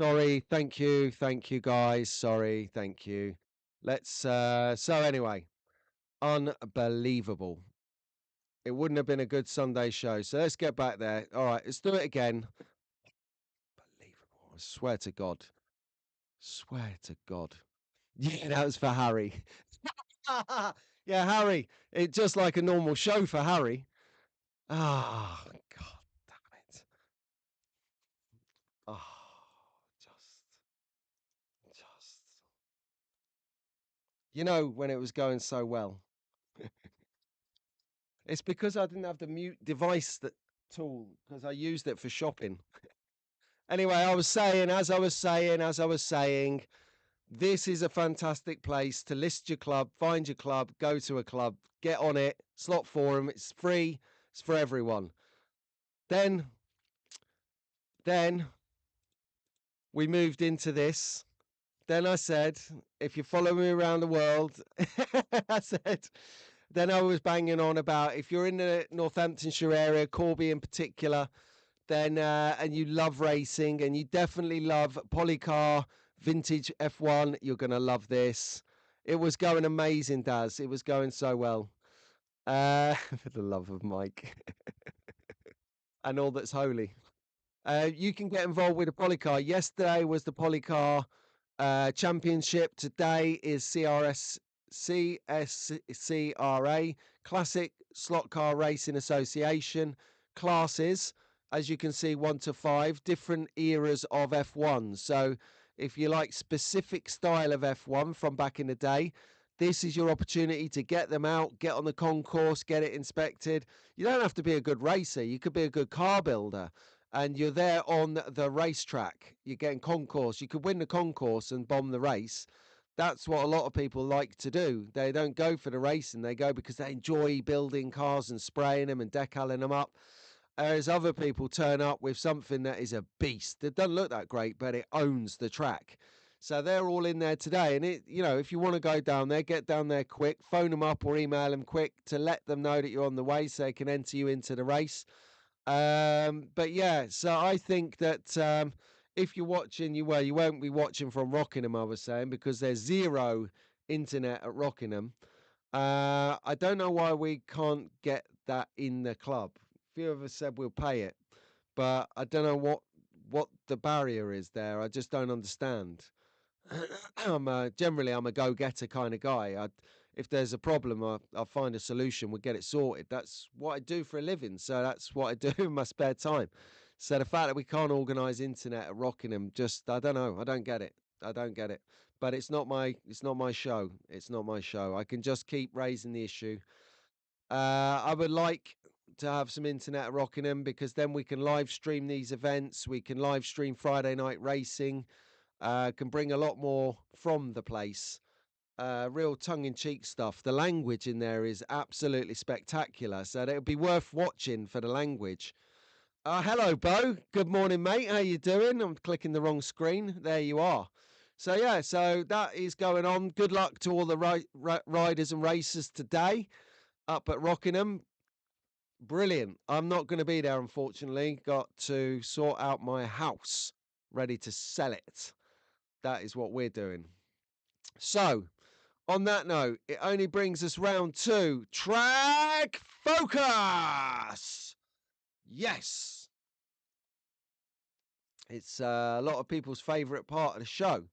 Sorry, thank you guys. Sorry, thank you. Let's so anyway, unbelievable. It wouldn't have been a good Sunday show. So let's get back there. All right, let's do it again. Unbelievable. I swear to God. Swear to God. Yeah, that was for Harry. Yeah, Harry. It's just like a normal show for Harry. Ah, God damn it. Oh, just. You know, when it was going so well. It's because I didn't have the mute device that tool because I used it for shopping. Anyway, as I was saying, this is a fantastic place to list your club, find your club, go to a club, get on it, slot forum, it's free, it's for everyone. Then then we moved into this. Then I said, if you follow me around the world, I said, then I was banging on about if you're in the Northamptonshire area, Corby in particular, then and you love racing and you definitely love polycar vintage F1, you're gonna love this. It was going amazing, Daz. It was going so well. For the love of Mike and all that's holy. You can get involved with the polycar. Yesterday was the polycar championship. Today is CSCRA, Classic Slot Car Racing Association classes. As you can see, 1 to 5, different eras of F1. So if you like specific style of F1 from back in the day, this is your opportunity to get them out, get on the concourse, get it inspected. You don't have to be a good racer. You could be a good car builder and you're there on the racetrack. You're getting concourse. You could win the concourse and bomb the race. That's what a lot of people like to do. They don't go for the racing. They go because they enjoy building cars and spraying them and decaling them up. Whereas other people turn up with something that is a beast. It doesn't look that great, but it owns the track. So they're all in there today. And if you want to go down there, get down there quick, phone them up or email them quick to let them know that you're on the way so they can enter you into the race. But yeah, so I think that if you're watching, you won't be watching from Rockingham, I was saying, because there's zero internet at Rockingham. I don't know why we can't get that in the club. A few of us said we'll pay it, but I don't know what the barrier is there. I just don't understand. Generally I'm a go-getter kind of guy. If there's a problem, I'll find a solution. We'll get it sorted. That's what I do for a living. So that's what I do in my spare time. So the fact that we can't organise internet at Rockingham, just I don't know. I don't get it. I don't get it. But it's not my show. It's not my show. I can just keep raising the issue. I would like to have some internet at Rockingham because then we can live stream these events. We can live stream Friday night racing. Can bring a lot more from the place. Real tongue-in-cheek stuff. The language in there is absolutely spectacular, so it would be worth watching for the language. Hello, Bo. Good morning, mate. How you doing? I'm clicking the wrong screen. There you are. So yeah, so that is going on. Good luck to all the riders and racers today up at Rockingham. Brilliant. I'm not going to be there, unfortunately. Got to sort out my house, ready to sell it. That is what we're doing. So, On that note, it only brings us round to track focus. Yes. It's a lot of people's favourite part of the show.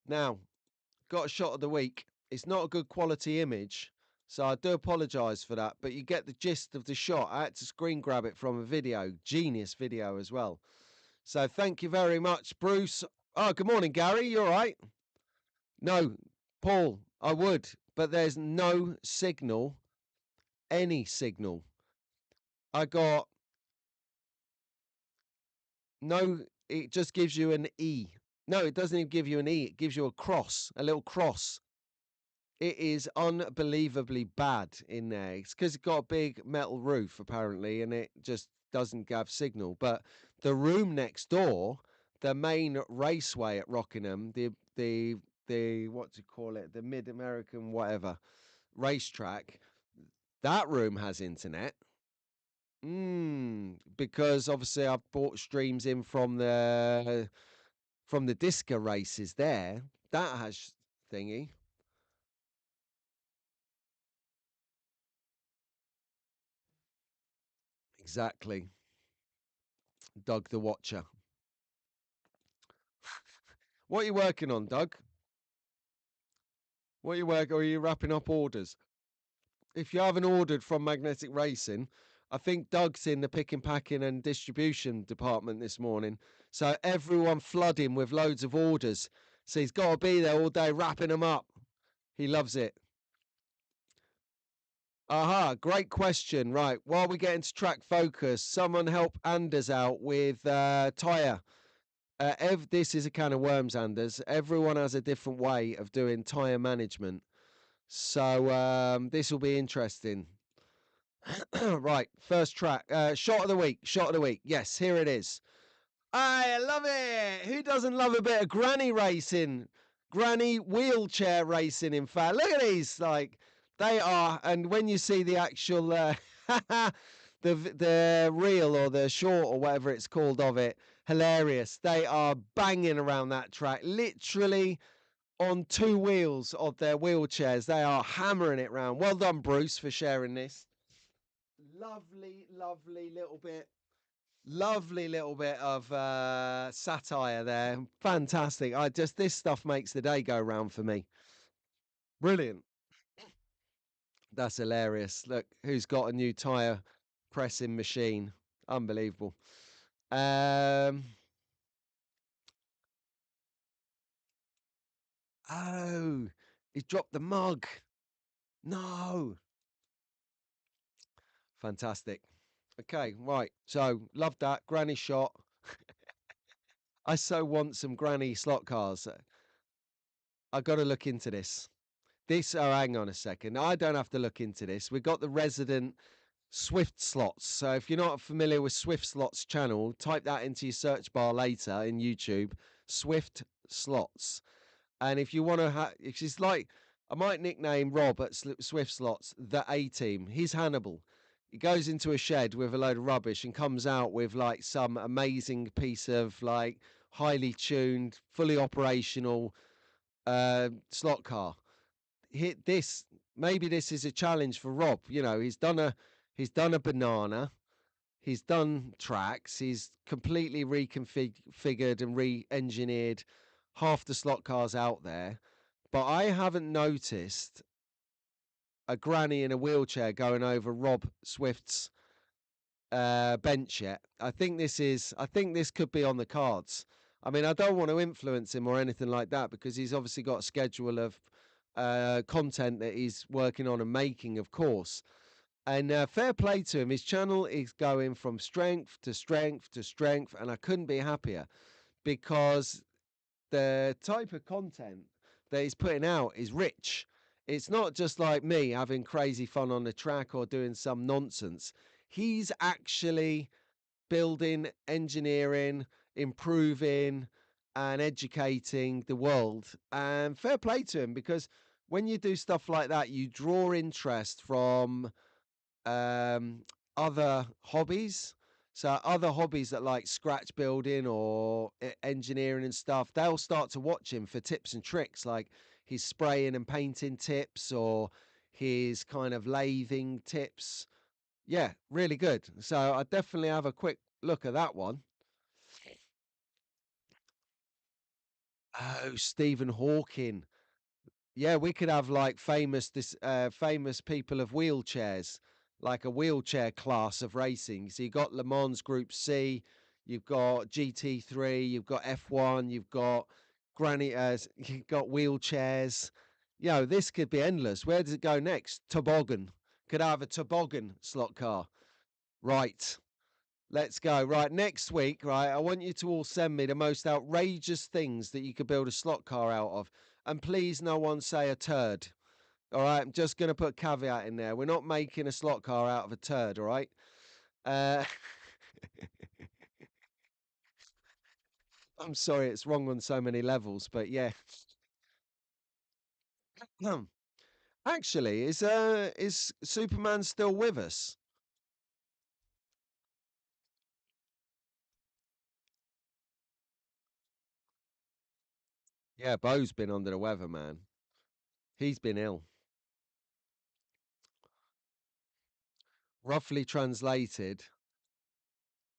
Now, got a shot of the week. It's not a good quality image, so I do apologise for that, but you get the gist of the shot. I had to screen grab it from a video, genius video as well. So thank you very much, Bruce. Oh, good morning, Gary. You all right? No, Paul, I would, but there's no signal, any signal. I got no, it just gives you an E. No, it doesn't even give you an E. It gives you a cross, a little cross. It is unbelievably bad in there. It's because it's got a big metal roof, apparently, and it just doesn't have signal. But the room next door, the main raceway at Rockingham, the what do you call it? The Mid American whatever racetrack, that room has internet. Because obviously I've bought streams in from the Disca races there. That has thingy. Exactly. Doug the Watcher. What are you working on, Doug? What are you working? Or are you wrapping up orders? If you haven't ordered from Magnetic Racing, I think Doug's in the picking, packing, and distribution department this morning. So everyone flooding with loads of orders. So he's got to be there all day wrapping them up. He loves it. Aha, great question. Right, while we get into track focus, someone help Anders out with tyre. This is a can of worms, Anders. Everyone has a different way of doing tyre management. So this will be interesting. Right, first track. Shot of the week. Shot of the week. Yes, here it is. I love it. Who doesn't love a bit of granny racing? Granny wheelchair racing, in fact. Look at these. Like, they are. And when you see the actual, the reel or the short or whatever it's called of it, hilarious. They are banging around that track. Literally on two wheels of their wheelchairs. They are hammering it round. Well done, Bruce, for sharing this. Lovely, lovely little bit of satire there. Fantastic. This stuff makes the day go round for me. Brilliant. That's hilarious. Look, who's got a new tire pressing machine? Unbelievable. Um, oh, he dropped the mug. No. Fantastic. Okay, right. So love that granny shot. I so want some granny slot cars. I got to look into this. Hang on a second. I don't have to look into this. We've got the resident Swift slots. So if you're not familiar with Swift slots channel, type that into your search bar later in YouTube. Swift slots. And if you want to, if it's like, I might nickname Rob at Swift slots the A team. He's Hannibal. He goes into a shed with a load of rubbish and comes out with like some amazing piece of like highly tuned, fully operational slot car. Hit this. Maybe this is a challenge for Rob. You know, he's done a banana. He's done tracks. He's completely reconfigured and re-engineered half the slot cars out there. But I haven't noticed a granny in a wheelchair going over Rob Swift's bench yet. I think this could be on the cards. I mean, I don't want to influence him or anything like that because he's obviously got a schedule of content that he's working on and making, of course. And fair play to him. His channel is going from strength to strength to strength, and I couldn't be happier because the type of content that he's putting out is rich. It's not just like me having crazy fun on the track or doing some nonsense. He's actually building, engineering, improving, and educating the world. And fair play to him because when you do stuff like that, you draw interest from other hobbies. So other hobbies that like scratch building or engineering and stuff, they'll start to watch him for tips and tricks, like his spraying and painting tips or his kind of lathing tips. Yeah, really good. So I definitely have a quick look at that one. Oh, Stephen Hawking. Yeah, we could have like famous people of wheelchairs, like a wheelchair class of racing. So you've got Le Mans Group C, you've got GT3, you've got F1, you've got you've got wheelchairs. This could be endless. Where does it go next? Toboggan. Could I have a toboggan slot car? Right. Let's go. Right, next week, right, I want you to all send me the most outrageous things that you could build a slot car out of. And please, no one say a turd. All right, I'm just going to put a caveat in there. We're not making a slot car out of a turd, all right? Uh, I'm sorry, it's wrong on so many levels, but yeah. Actually, is Superman still with us? Yeah, Bo's been under the weather, man. He's been ill. Roughly translated,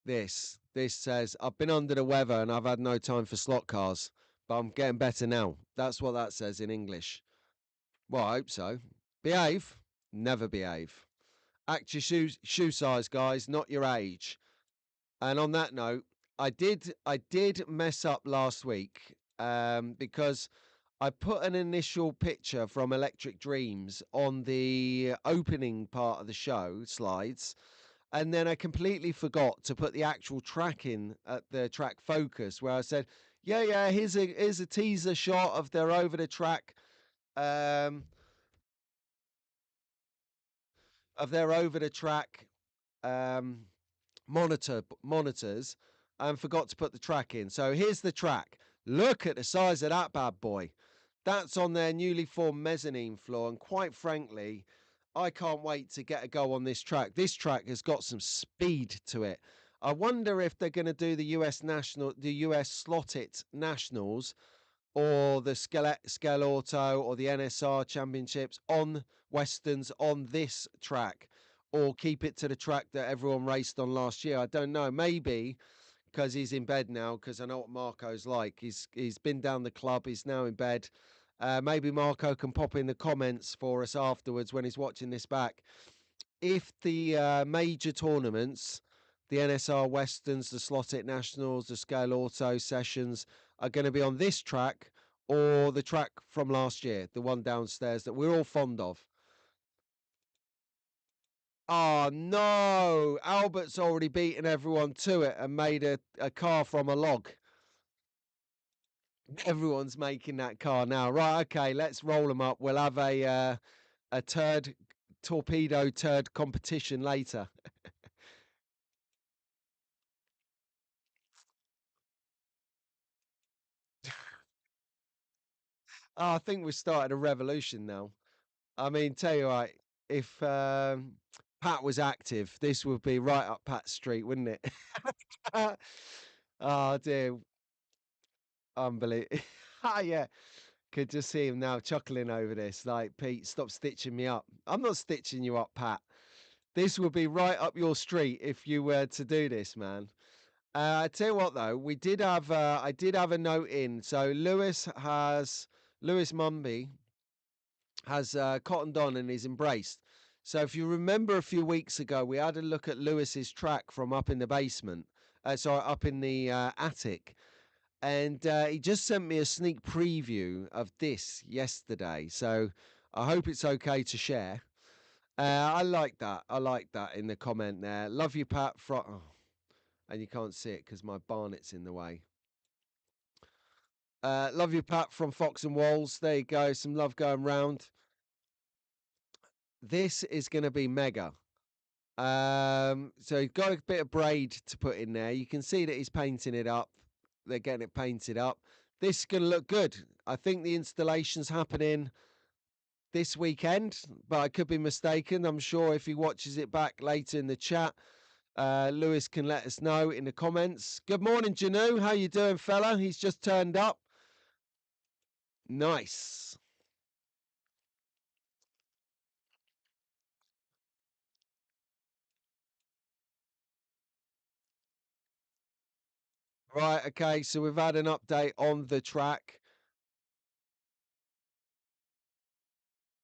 this says I've been under the weather and I've had no time for slot cars, but I'm getting better now. That's what that says in English. Well, I hope so. Behave, never behave. Act your shoe size, guys, not your age. And on that note, I did mess up last week because I put an initial picture from Electric Dreams on the opening part of the show slides, and then I completely forgot to put the actual track in at the track focus, where I said, "Yeah, here's a teaser shot of their over the track, um, of their over the track um, monitors, and forgot to put the track in. So here's the track. Look at the size of that bad boy. That's on their newly formed mezzanine floor, and quite frankly, I can't wait to get a go on this track. This track has got some speed to it. I wonder if they're going to do the US Slot It Nationals or the Scale Auto or the NSR Championships on Westerns on this track, or keep it to the track that everyone raced on last year. I don't know. Maybe because he's in bed now, because I know what Marco's like. He's been down the club. He's now in bed. Maybe Marco can pop in the comments for us afterwards when he's watching this back. If the major tournaments, the NSR Westerns, the Slot It Nationals, the Scale Auto sessions, are going to be on this track or the track from last year, the one downstairs that we're all fond of. Oh no! Albert's already beaten everyone to it and made a car from a log. Everyone's making that car now. Right, okay, let's roll them up. We'll have a turd torpedo turd competition later. Oh, I think we've started a revolution now. I mean, tell you what, if Pat was active, this would be right up Pat's street, wouldn't it? Oh dear, unbelievable. Ah, yeah, could just see him now chuckling over this. Like, Pete, stop stitching me up. I'm not stitching you up, Pat. This would be right up your street if you were to do this, man. I tell you what, though, I did have a note in. So Lewis Mumby has cottoned on and is embraced. So if you remember a few weeks ago, we had a look at Lewis's track from up in the basement, sorry, up in the attic, and he just sent me a sneak preview of this yesterday. So I hope it's okay to share. I like that. I like that in the comment there. Love you, Pat. And you can't see it because my barnet's in the way. Love you, Pat, from Fox and Walls. There you go. Some love going round. This is going to be mega. So he's got a bit of braid to put in there. You can see that he's painting it up. They're getting it painted up. This is going to look good. I think the installation's happening this weekend, but I could be mistaken. I'm sure if he watches it back later in the chat, Lewis can let us know in the comments. Good morning, Janu. How you doing, fella? He's just turned up. Nice. Right, okay, so we've had an update on the track.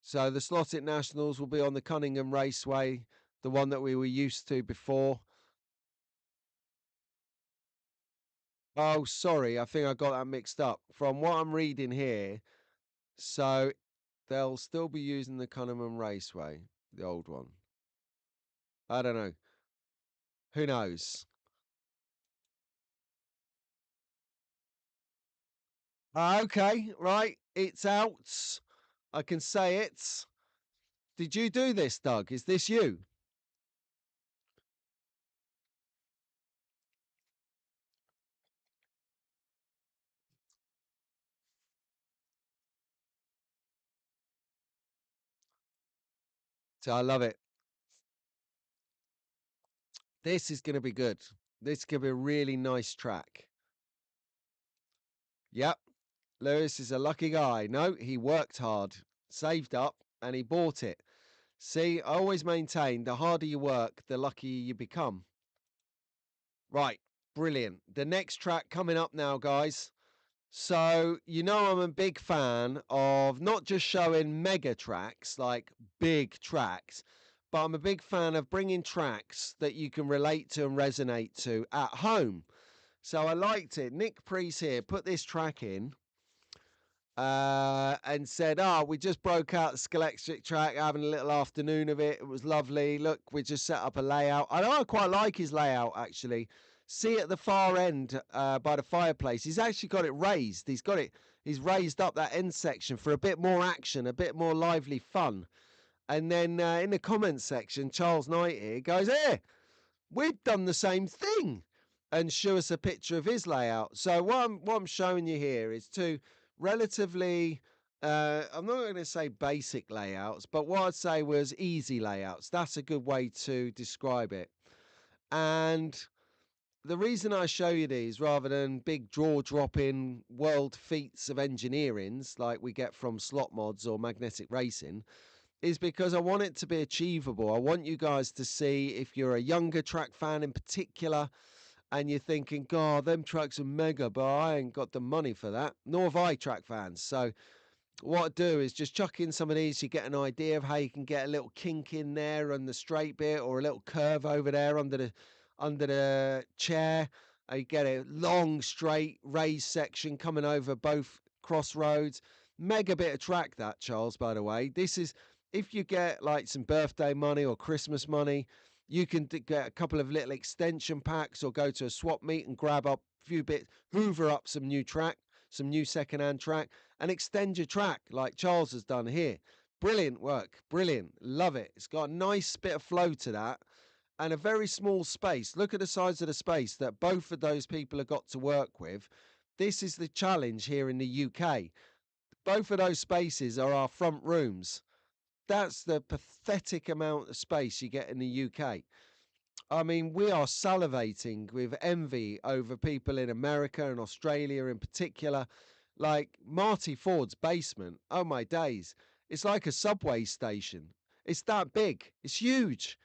So the Slotted Nationals will be on the Cunningham Raceway, the one that we were used to before. Oh, sorry, I think I got that mixed up. From what I'm reading here, so they'll still be using the Cunningham Raceway, the old one. I don't know. Who knows? Okay, right. It's out. I can say it. Did you do this, Doug? Is this you? So I love it. This is going to be good. This could be a really nice track. Yep. Lewis is a lucky guy. No, he worked hard, saved up, and he bought it. See, I always maintain the harder you work, the luckier you become. Right, brilliant. The next track coming up now, guys. So, you know, I'm a big fan of not just showing mega tracks, like big tracks, but I'm a big fan of bringing tracks that you can relate to and resonate to at home. So I liked it. Nick Priest here put this track in and said, "Oh, we just broke out the Scalextric track, having a little afternoon of it. It was lovely. Look, we just set up a layout. I quite like his layout actually. See at the far end by the fireplace, he's actually got it raised. He's got it. He's raised up that end section for a bit more action, a bit more lively fun. And then in the comments section, Charles Knight here goes, "Hey, we've done the same thing," and show us a picture of his layout. So what I'm showing you here is two relatively I'm not going to say basic layouts, but what I'd say was easy layouts. That's a good way to describe it. And the reason I show you these rather than big draw dropping world feats of engineerings like we get from slot mods or magnetic racing is because I want it to be achievable. I want you guys to see, if you're a younger track fan in particular and you're thinking, God, them tracks are mega, but I ain't got the money for that. Nor have I, track fans. So what I do is just chuck in some of these. You get an idea of how you can get a little kink in there on the straight bit, or a little curve over there under the chair. You get a long straight raised section coming over both crossroads. Mega bit of track that, Charles, by the way. This is, if you get like some birthday money or Christmas money, you can get a couple of little extension packs or go to a swap meet and grab up a few bits, hoover up some new track, some new second-hand track, and extend your track like Charles has done here. Brilliant work. Brilliant. Love it. It's got a nice bit of flow to that and a very small space. Look at the size of the space that both of those people have got to work with. This is the challenge here in the UK. Both of those spaces are our front rooms. That's the pathetic amount of space you get in the UK. I mean, we are salivating with envy over people in America and Australia in particular. Like Marty Ford's basement, oh my days. It's like a subway station. It's that big. It's huge.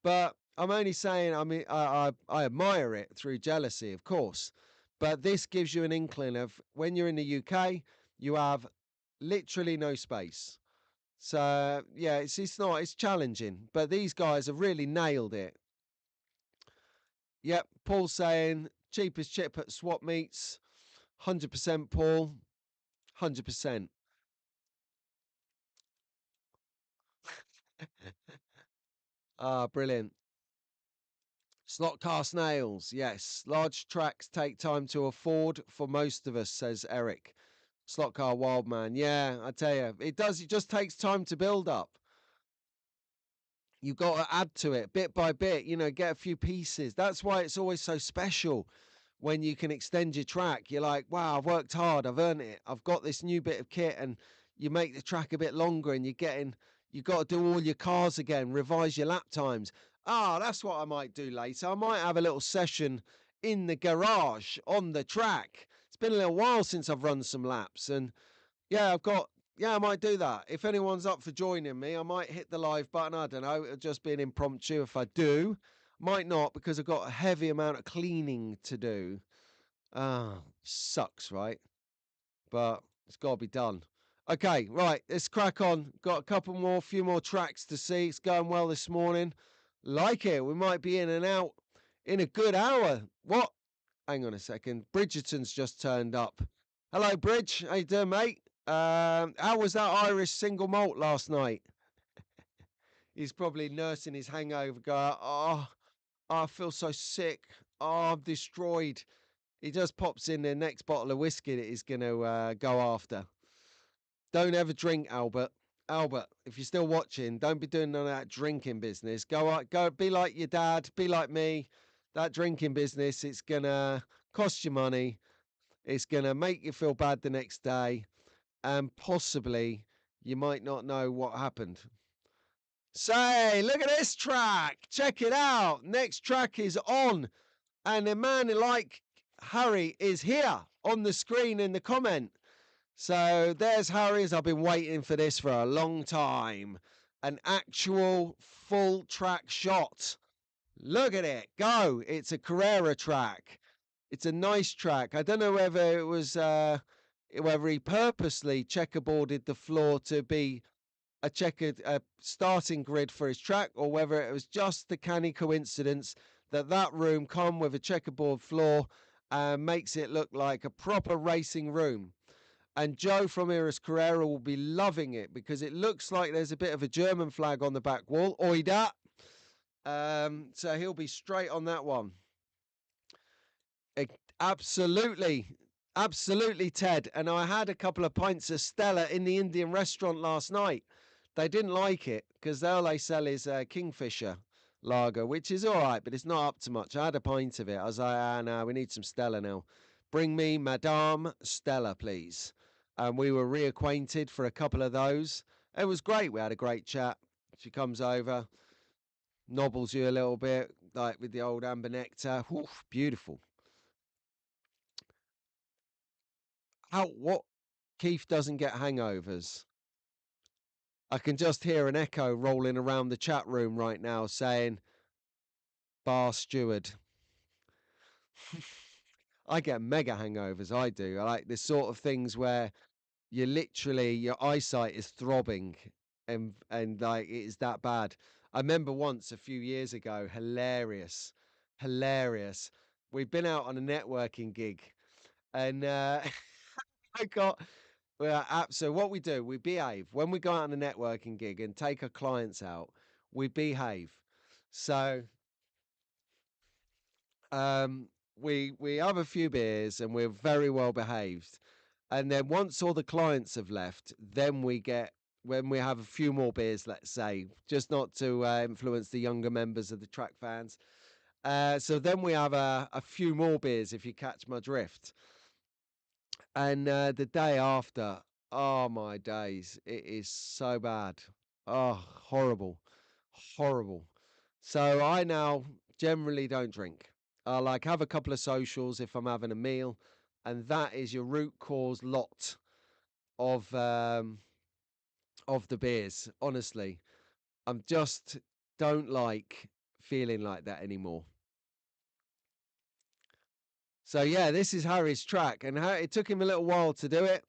But I'm only saying, I mean, I admire it through jealousy, of course. But this gives you an inkling of when you're in the UK, you have literally no space. So yeah, it's challenging, but these guys have really nailed it. Yep, Paul saying cheapest chip at swap meets, 100% Paul, 100%. Ah, brilliant. Slot car snails, yes. Large tracks take time to afford for most of us, says Eric. Slot car wild man, yeah, I tell you, it does. It just takes time to build up. You've got to add to it bit by bit, you know, get a few pieces. That's why it's always so special when you can extend your track. You're like, wow, I've worked hard, I've earned it, I've got this new bit of kit, and you make the track a bit longer and you're getting, you've got to do all your cars again, revise your lap times. Ah, that's what I might do later. I might have a little session in the garage on the track. It's been a little while since I've run some laps, and yeah, I might do that. If anyone's up for joining me, I might hit the live button. I don't know. It'll just be an impromptu. If I do, might not, because I've got a heavy amount of cleaning to do. Ah, sucks, right? But it's got to be done. Okay, right, let's crack on. Got a few more tracks to see. It's going well this morning. Like it. We might be in and out in a good hour. What? Hang on a second. Bridgerton's just turned up. Hello, Bridge. How you doing, mate? How was that Irish single malt last night? He's probably nursing his hangover, going, oh, I feel so sick. Oh, I'm destroyed. He just pops in the next bottle of whiskey that he's going to go after. Don't ever drink, Albert. Albert, if you're still watching, don't be doing none of that drinking business. Go, be like your dad, be like me. That drinking business, it's going to cost you money. It's going to make you feel bad the next day. And possibly you might not know what happened. Say, look at this track. Check it out. Next track is on. And a man like Harry is here on the screen in the comment. So there's Harry's. I've been waiting for this for a long time. An actual full track shot. Look at it. Go. It's a Carrera track. It's a nice track. I don't know whether it was whether he purposely checkerboarded the floor to be a checkered starting grid for his track, or whether it was just the canny coincidence that room come with a checkerboard floor makes it look like a proper racing room. And Joe from Iris Carrera will be loving it because it looks like there's a bit of a German flag on the back wall. Oida. So he'll be straight on that one. Absolutely. Absolutely, Ted. And I had a couple of pints of Stella in the Indian restaurant last night. They didn't like it because all they sell is Kingfisher lager, which is all right, but it's not up to much. I had a pint of it. I was like, no, we need some Stella now. Bring me Madame Stella, please. And we were reacquainted for a couple of those. It was great. We had a great chat. She comes over, nobbles you a little bit, like with the old amber nectar. Oof, beautiful. What? Keith doesn't get hangovers. I can just hear an echo rolling around the chat room right now saying, bar steward. I get mega hangovers. I do. I like this sort of things where you literally, your eyesight is throbbing and like it is that bad. I remember once a few years ago, hilarious. We've been out on a networking gig and I got so what we do, we behave when we go out on a networking gig and take our clients out. We behave. So we have a few beers and we're very well behaved. And then once all the clients have left, then when we have a few more beers, let's say, just not to influence the younger members of the track fans. So then we have a few more beers, if you catch my drift. And the day after, oh my days, it is so bad. Oh, horrible, horrible. So I now generally don't drink. I like have a couple of socials if I'm having a meal, and that is your root cause lot of the beers. Honestly, I'm just don't like feeling like that anymore. So yeah, this is Harry's track, and it took him a little while to do it,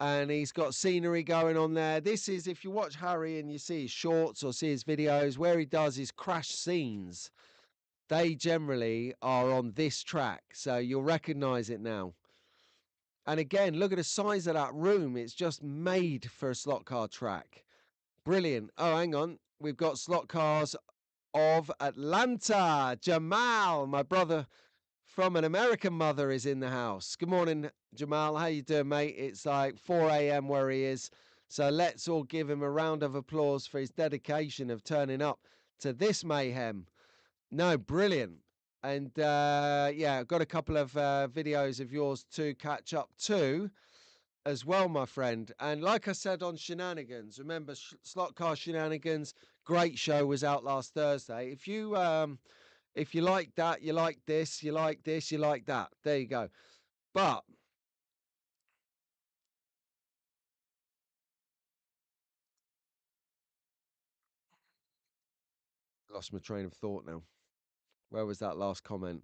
and he's got scenery going on there. This is if you watch Harry and you see his shorts or see his videos where he does his crash scenes. They generally are on this track, so you'll recognize it now. And again, look at the size of that room. It's just made for a slot car track. Brilliant. Oh, hang on. We've got slot cars of Atlanta. Jamal, my brother from an American mother, is in the house. Good morning, Jamal. How you doing, mate? It's like 4 a.m. where he is. So let's all give him a round of applause for his dedication of turning up to this mayhem. No, brilliant. And yeah, I've got a couple of videos of yours to catch up to as well, my friend. And like I said on Shenanigans, remember Slot Car Shenanigans, Great show was out last Thursday. If you like that, you like this, you like this, you like that. There you go. But lost my train of thought now. Where was that last comment?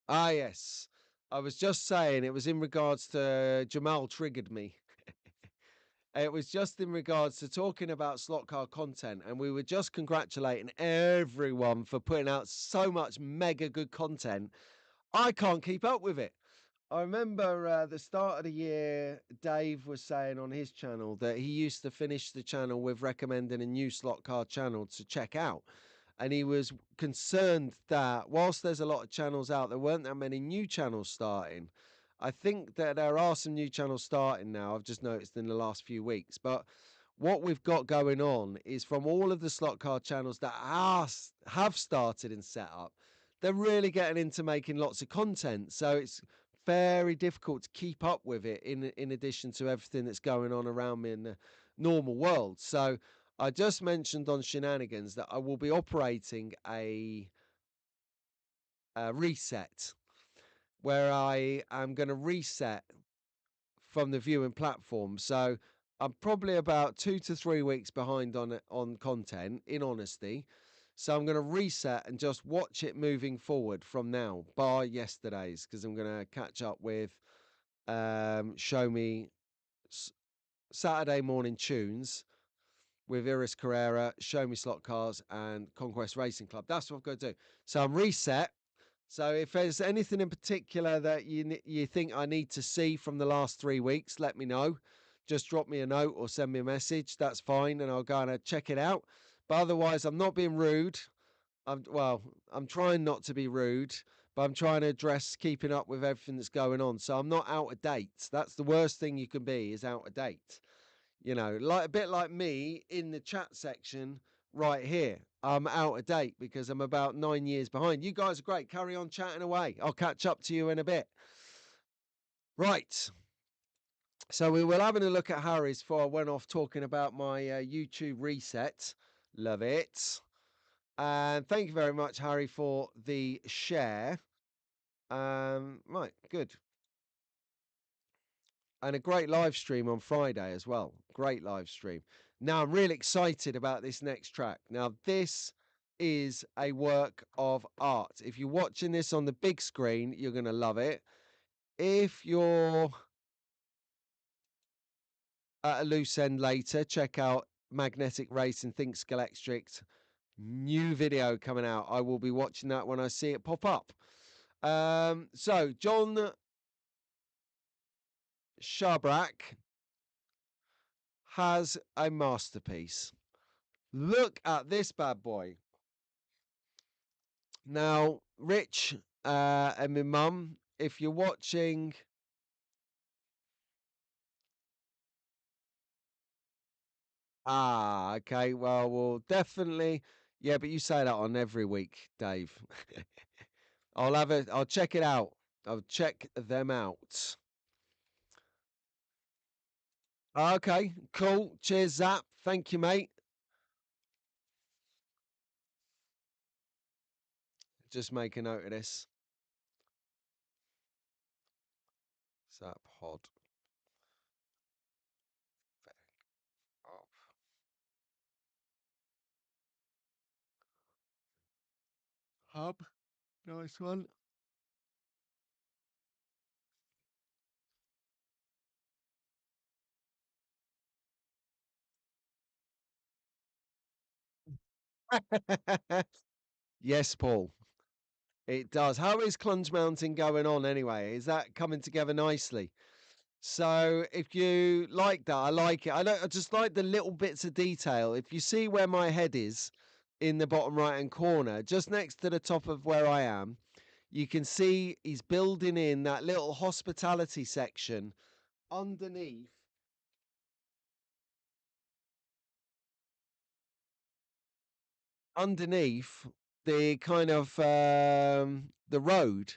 Ah, yes. I was just saying it was in regards to Jamal triggered me. It was just in regards to talking about slot car content, and we were just congratulating everyone for putting out so much mega good content. I can't keep up with it. I remember the start of the year, Dave was saying on his channel that he used to finish the channel with recommending a new slot car channel to check out. And he was concerned that whilst there's a lot of channels out, there weren't that many new channels starting. I think that there are some new channels starting now. I've just noticed in the last few weeks. But what we've got going on is from all of the slot car channels that have started and set up, they're really getting into making lots of content. So it's very difficult to keep up with it in addition to everything that's going on around me in the normal world. So I just mentioned on Shenanigans that I will be operating a reset where I am going to reset from the viewing platform. So I'm probably about 2 to 3 weeks behind on content, in honesty. So I'm going to reset and just watch it moving forward from now, bar yesterday's, because I'm going to catch up with Show Me Saturday Morning Tunes with Iris Carrera, Show Me Slot Cars, and Conquest Racing Club. That's what I've got to do. So I'm reset. So if there's anything in particular that you think I need to see from the last 3 weeks, let me know. Just drop me a note or send me a message. That's fine, and I'll go and check it out. But otherwise, I'm not being rude. I'm trying not to be rude, but I'm trying to address keeping up with everything that's going on. So I'm not out of date. That's the worst thing you can be, is out of date. You know, like a bit like me in the chat section right here. I'm out of date because I'm about 9 years behind. You guys are great. Carry on chatting away. I'll catch up to you in a bit. Right. So we were having a look at Harry's before I went off talking about my YouTube reset. Love it. And thank you very much, Harry, for the share. Right, good. And a great live stream on Friday as well. Great live stream. Now, I'm really excited about this next track. Now, this is a work of art. If you're watching this on the big screen, you're going to love it. If you're at a loose end later, check out Magnetic Race and Think Scalextric. New video coming out. I will be watching that when I see it pop up. So, John Shabrak has a masterpiece. Look at this bad boy. Now, Rich and my mum, if you're watching, okay, well, we'll definitely, yeah, but you say that on every week, Dave. I'll check it out. I'll check them out. Okay, cool. Cheers, Zap. Thank you, mate. Just make a note of this. Zap Hod. Hub. Nice one. Yes, Paul. It does. How is Clunge Mountain going on anyway? Is that coming together nicely? So if you like that, I like it. I just like the little bits of detail. If you see where my head is in the bottom right hand corner, just next to the top of where I am, you can see he's building in that little hospitality section underneath. Underneath the kind of the road,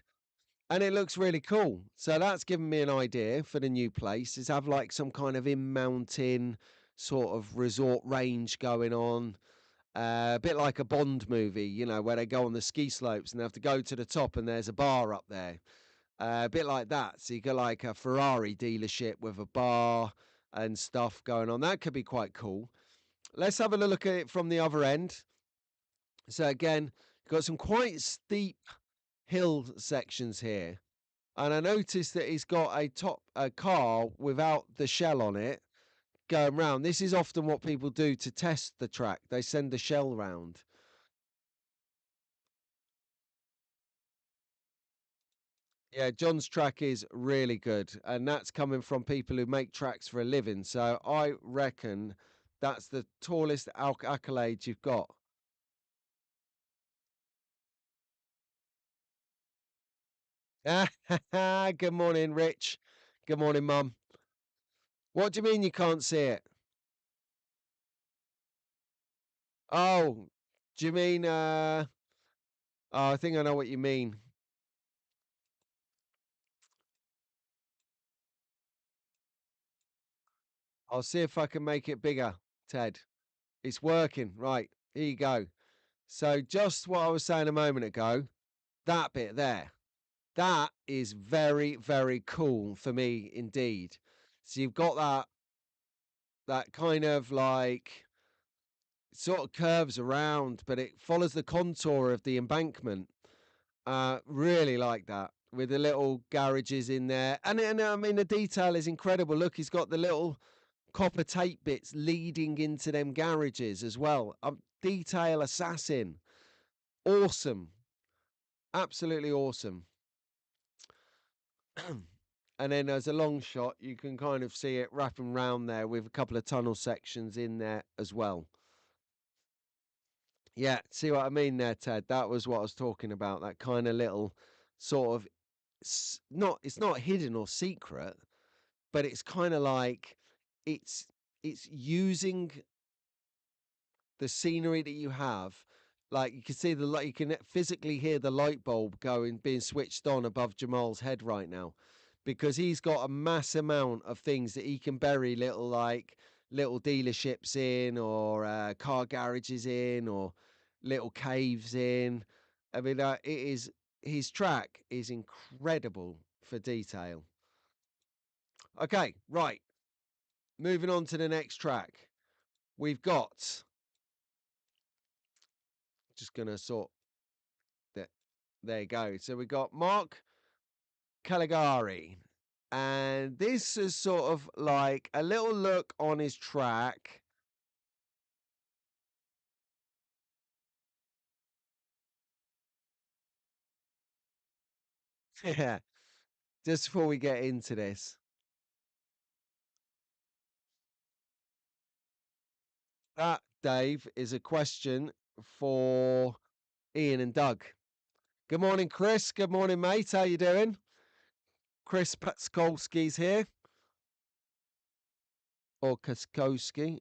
and it looks really cool. So that's given me an idea for the new place, is have like some kind of in mountain sort of resort range going on. A bit like a Bond movie, you know, where they go on the ski slopes and they have to go to the top and there's a bar up there. A bit like that. So you got like a Ferrari dealership with a bar and stuff going on. That could be quite cool. Let's have a look at it from the other end. So again, got some quite steep hill sections here. And I noticed that he's got a car without the shell on it going round. This is often what people do to test the track. They send the shell round. Yeah, John's track is really good, and that's coming from people who make tracks for a living. So I reckon that's the tallest accolade you've got. Good morning, Rich. Good morning, Mum. What do you mean you can't see it? Oh, do you mean oh, I think I know what you mean. I'll see if I can make it bigger, Ted. It's working. Right, here you go. So just what I was saying a moment ago, that bit there. That is very, very cool for me indeed. So you've got that kind of like sort of curves around, but it follows the contour of the embankment. Really like that with the little garages in there, and I mean the detail is incredible. Look, he's got the little copper tape bits leading into them garages as well. Detail assassin, awesome, absolutely awesome. And then as a long shot, you can kind of see it wrapping round there with a couple of tunnel sections in there as well. Yeah, see what I mean there, Ted? That was what I was talking about. That kind of little sort of not it's not hidden or secret, but it's kind of like it's it's using the scenery that you have. Like you can see the light, you can physically hear the light bulb going being switched on above Jamal's head right now, because he's got a mass amount of things that he can bury little dealerships in, or car garages in, or little caves in. I mean, it is his track is incredible for detail. Okay, right. Moving on to the next track, we've got. Just gonna sort that. There you go. So we got Mark Caligari, and this is sort of like a little look on his track. Yeah, just before we get into this, that Dave is a question for Ian and Doug. Good morning, Chris. Good morning, mate. How you doing? Chris Patskolski's here, or Kaskowski.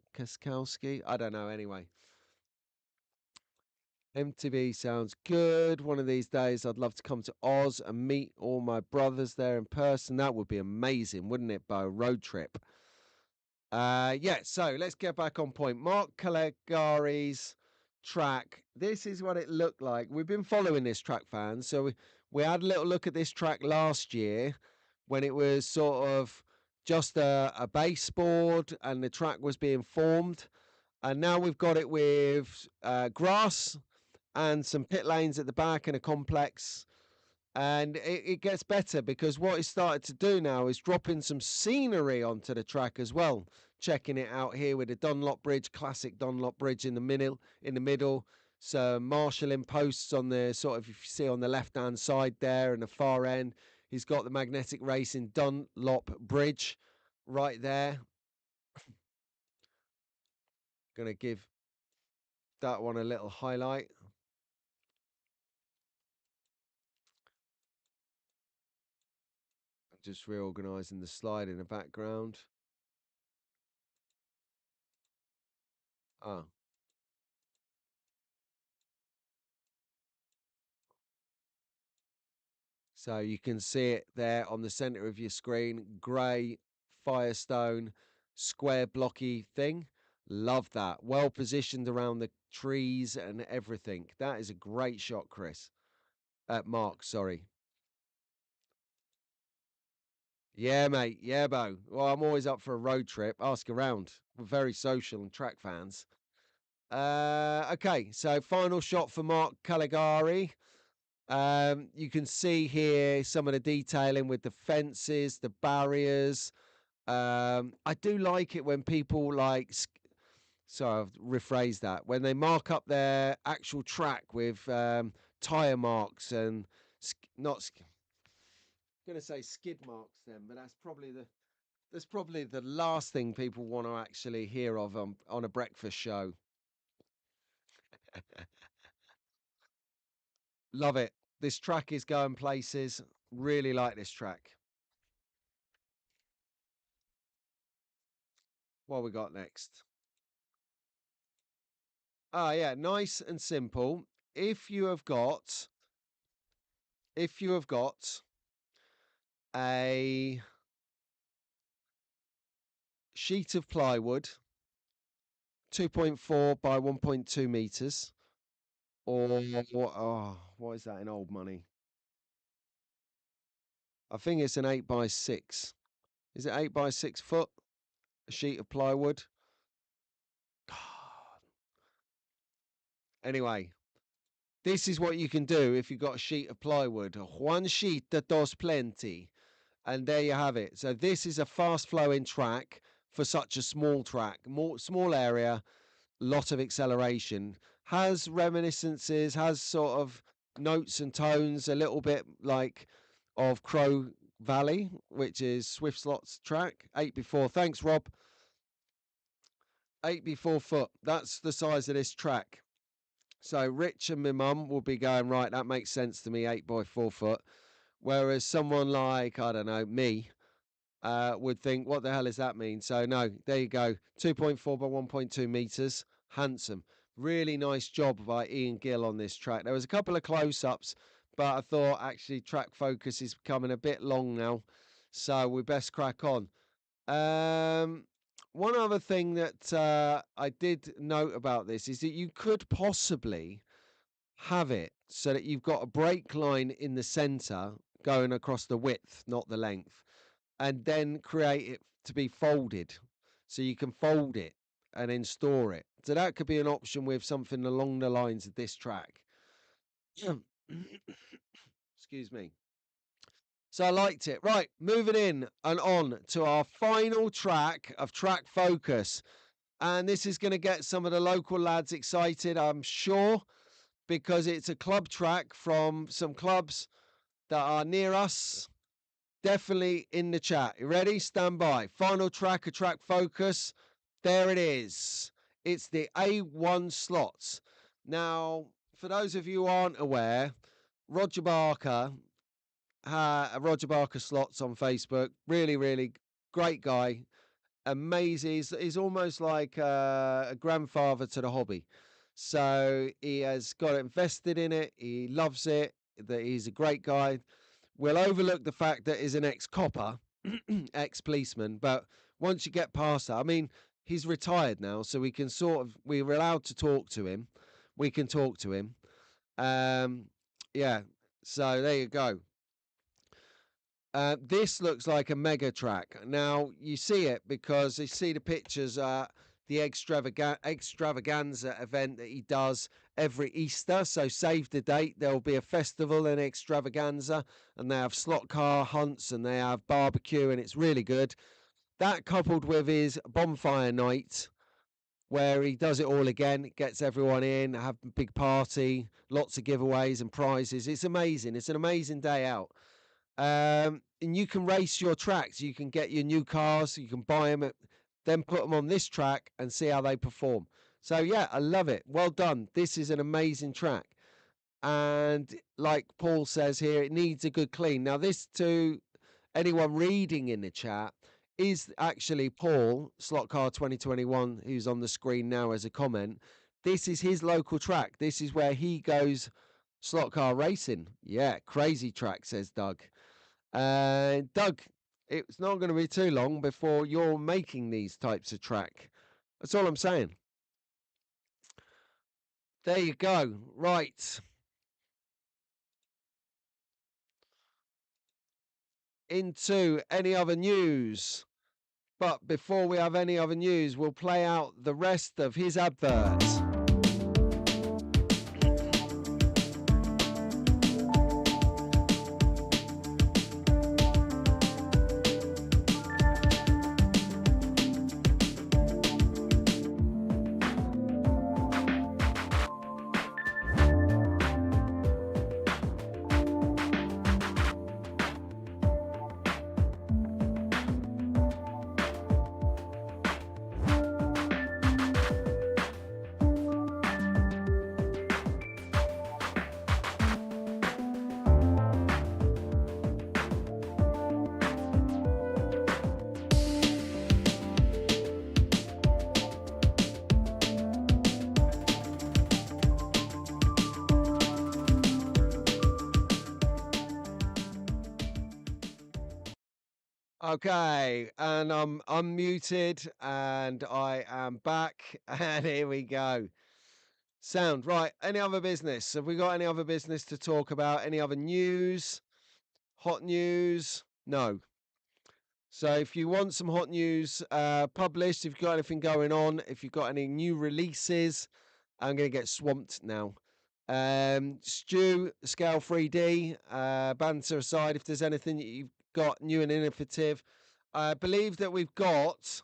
I don't know. Anyway, MTV sounds good. One of these days, I'd love to come to Oz and meet all my brothers there in person. That would be amazing, wouldn't it, Bo? Road trip. Yeah, so let's get back on point. Mark Caligari's track. This is what it looked like. We've been following this track, fans. So we had a little look at this track last year when it was sort of just a baseboard and the track was being formed. And now we've got it with grass and some pit lanes at the back and a complex. And it gets better because what he's started to do now is dropping some scenery onto the track as well. Checking it out here with the Dunlop Bridge, classic Dunlop Bridge in the middle. Some marshalling posts on the sort of, if you see on the left hand side there and the far end. He's got the magnetic racing Dunlop Bridge right there. Gonna give that one a little highlight. Just reorganizing the slide in the background. Ah, so you can see it there on the center of your screen, grey Firestone square blocky thing. Love that. Well positioned around the trees and everything. That is a great shot, Chris. Mark, sorry. Yeah, mate. Yeah, Bo. Well, I'm always up for a road trip. Ask around. We're very social and track fans. Okay, so final shot for Mark Caligari. You can see here some of the detailing with the fences, the barriers. I do like it when people like. Sorry, I've rephrased that. When they mark up their actual track with tire marks and not going to say skid marks then, but that's probably the last thing people want to actually hear of on a breakfast show. Love it. This track is going places. Really like this track. What we got next? Ah, yeah, nice and simple. If you have got, if you have got a sheet of plywood, 2.4 by 1.2 meters, or what is that in old money? I think it's an 8 by 6. Is it 8 by 6 foot? A sheet of plywood. Anyway, this is what you can do if you've got a sheet of plywood. One sheet that does plenty. And there you have it. So this is a fast flowing track for such a small track, more small area, lot of acceleration. Has reminiscences, has sort of notes and tones, a little bit like of Crow Valley, which is Swift Slot's track. 8 before. Thanks, Rob. 8 before foot. That's the size of this track. So Rich and my mum will be going, right, that makes sense to me, 8 by 4 foot. Whereas someone like, I don't know, me, would think, what the hell does that mean? So, no, there you go. 2.4 by 1.2 meters. Handsome. Really nice job by Ian Gill on this track. There was a couple of close ups, but I thought actually track focus is becoming a bit long now. So, we best crack on. One other thing that I did note about this is that you could possibly have it so that you've got a brake line in the center going across the width, not the length, and then create it to be folded. So you can fold it and then store it. So that could be an option with something along the lines of this track. Excuse me. So I liked it. Right, moving in and on to our final track of Track Focus. And this is going to get some of the local lads excited, I'm sure, because it's a club track from some clubs that are near us. Definitely in the chat. You ready? Stand by. Final track of Track Focus. There it is. It's the A1 slots. Now, for those of you who aren't aware, Roger Barker, Roger Barker slots on Facebook. Really, really great guy. Amazing. He's almost like a grandfather to the hobby. So he has got invested in it. He loves it. That he's a great guy. We'll overlook the fact that he's an ex-copper, ex-policeman, but once you get past that, I mean, he's retired now, so we can we're allowed to talk to him. We can talk to him. Yeah, so there you go. This looks like a mega track. Now, you see it because you see the pictures the extravaganza event that he does every Easter. So save the date. There will be a festival in extravaganza, and they have slot car hunts and they have barbecue, and it's really good. That coupled with his bonfire night, where he does it all again, gets everyone in, have a big party, lots of giveaways and prizes. It's amazing. It's an amazing day out. And you can race your tracks. You can get your new cars. You can buy them, then put them on this track and see how they perform. So yeah, I love it. Well done. This is an amazing track. And like Paul says here, it needs a good clean. Now this, to anyone reading in the chat, is actually Paul Slotcar 2021, who's on the screen now as a comment. This is his local track. This is where he goes slot car racing. Yeah, crazy track, says Doug. Doug, It's not going to be too long before you're making these types of track. That's all I'm saying. There you go. Right. Into any other news. But before we have any other news, we'll play out the rest of his advert. Okay, and I'm unmuted and I am back and here we go. Sound right. Any other business? Have we got any other business to talk about? Any other news? Hot news? No. So if you want some hot news published, if you've got anything going on, if you've got any new releases, I'm going to get swamped now. Stu, Scale 3D, banter aside, if there's anything that you've got new and innovative, I believe that we've got,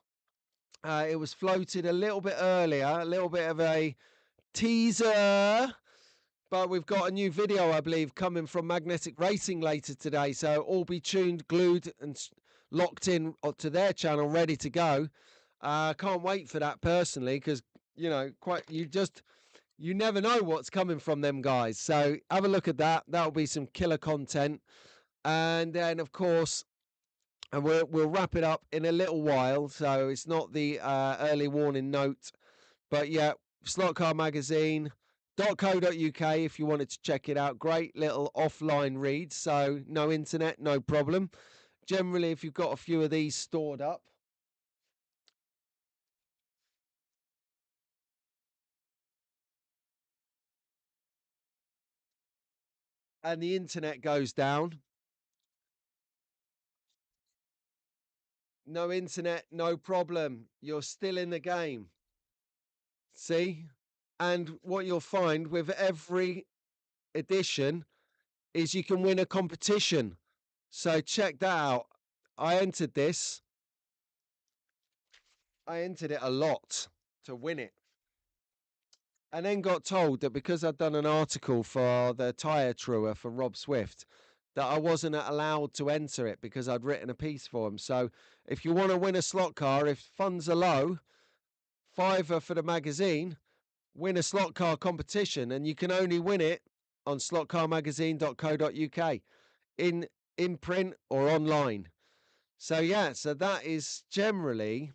it was floated a little bit earlier, a little bit of a teaser, but we've got a new video, I believe, coming from Magnetic Racing later today. So all be tuned, glued, and locked in to their channel, ready to go. Can't wait for that personally, because you know, you never know what's coming from them guys. So have a look at that. That'll be some killer content. And then, of course, and we'll wrap it up in a little while. So it's not the early warning note, but yeah, Slot Car Magazine. .co.uk if you wanted to check it out. Great little offline read, so no internet, no problem. Generally, if you've got a few of these stored up, and the internet goes down, no internet, no problem. You're still in the game. See? And what you'll find with every edition is you can win a competition. So check that out. I entered this. I entered it a lot to win it. And then got told that because I'd done an article for the tyre truer for Rob Swift, that I wasn't allowed to enter it because I'd written a piece for him. So if you want to win a slot car, if funds are low, £5 for the magazine, win a slot car competition, and you can only win it on slotcarmagazine.co.uk in print or online. So yeah, so that is generally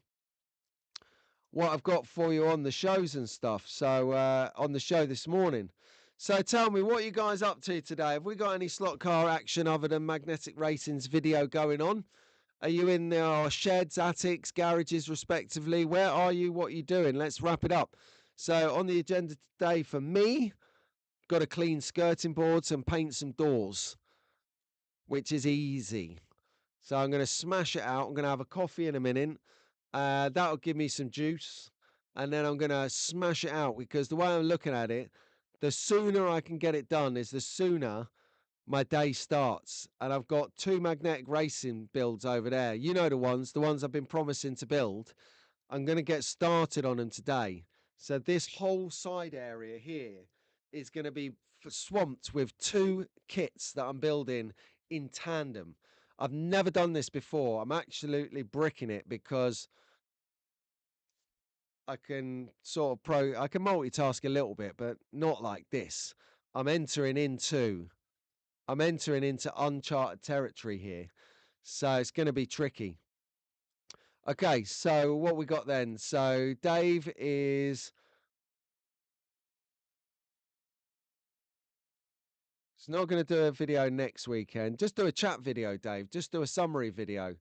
what I've got for you on the shows and stuff. So on the show this morning. So tell me, what are you guys up to today? Have we got any slot car action other than Magnetic Racing's video going on? Are you in our sheds, attics, garages, respectively? Where are you? What are you doing? Let's wrap it up. So on the agenda today for me, got to clean skirting boards and paint some doors, which is easy. So I'm going to smash it out. I'm going to have a coffee in a minute. That'll give me some juice. And then I'm going to smash it out, because the way I'm looking at it, the sooner I can get it done is the sooner my day starts. And I've got 2 magnetic racing builds over there. You know the ones I've been promising to build. I'm going to get started on them today. So this whole side area here is going to be swamped with 2 kits that I'm building in tandem. I've never done this before. I'm absolutely bricking it because I can I can multitask a little bit, but not like this. I'm entering into uncharted territory here. So it's going to be tricky. Okay, so what we got then? So Dave is not going to do a video next weekend. Just do a chat video, Dave. Just do a summary video.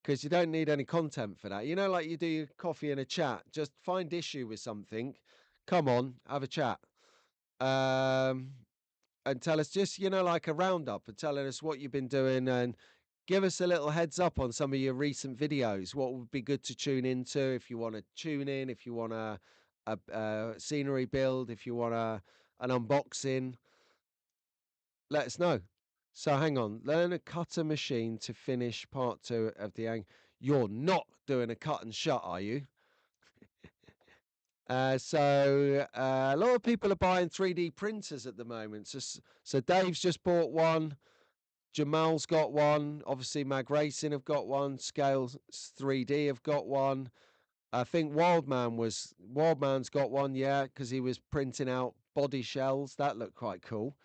because you don't need any content for that. You know, like you do your coffee in a chat, just find issue with something. Come on, have a chat. Um, and tell us just, like a roundup and telling us what you've been doing and give us a little heads up on some of your recent videos. What would be good to tune into if you want to tune in, if you want a scenery build, if you want an unboxing, let us know. So hang on, learn a cutter machine to finish part 2 of the You're not doing a cut and shut, are you? A lot of people are buying 3D printers at the moment. So Dave's just bought one. Jamal's got one. Obviously, Mag Racing have got one. Scales 3D have got one. I think Wildman's got one, yeah, because he was printing out body shells. That looked quite cool.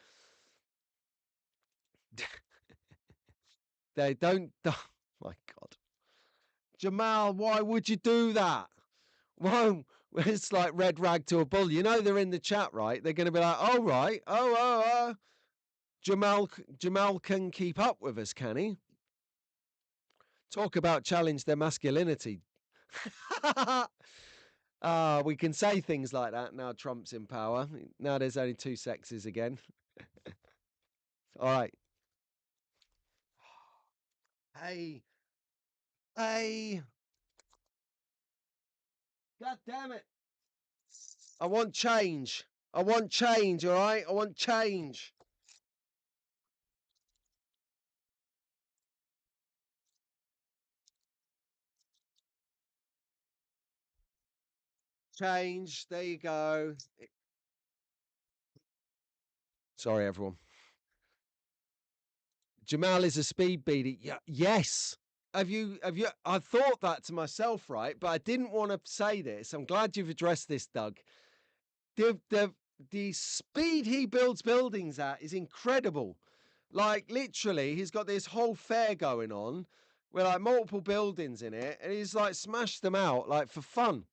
They don't. Oh my God, Jamal, why would you do that? Whoa, it's like red rag to a bull. You know they're in the chat, right? They're going to be like, "Oh right, Jamal can keep up with us, can he?" Talk about challenge their masculinity. We can say things like that now. Trump's in power. Now there's only 2 sexes again. All right. Hey, hey. God damn it. I want change. I want change, all right? I want change. Change. There you go. Sorry, everyone. Jamal is a speed beater. Yeah, yes. Have you I thought that to myself, right? But I didn't want to say this. I'm glad you've addressed this, Doug. The the the speed he builds buildings at is incredible. Like literally, he's got this whole fair going on with like multiple buildings in it, and he's like smashed them out like for fun.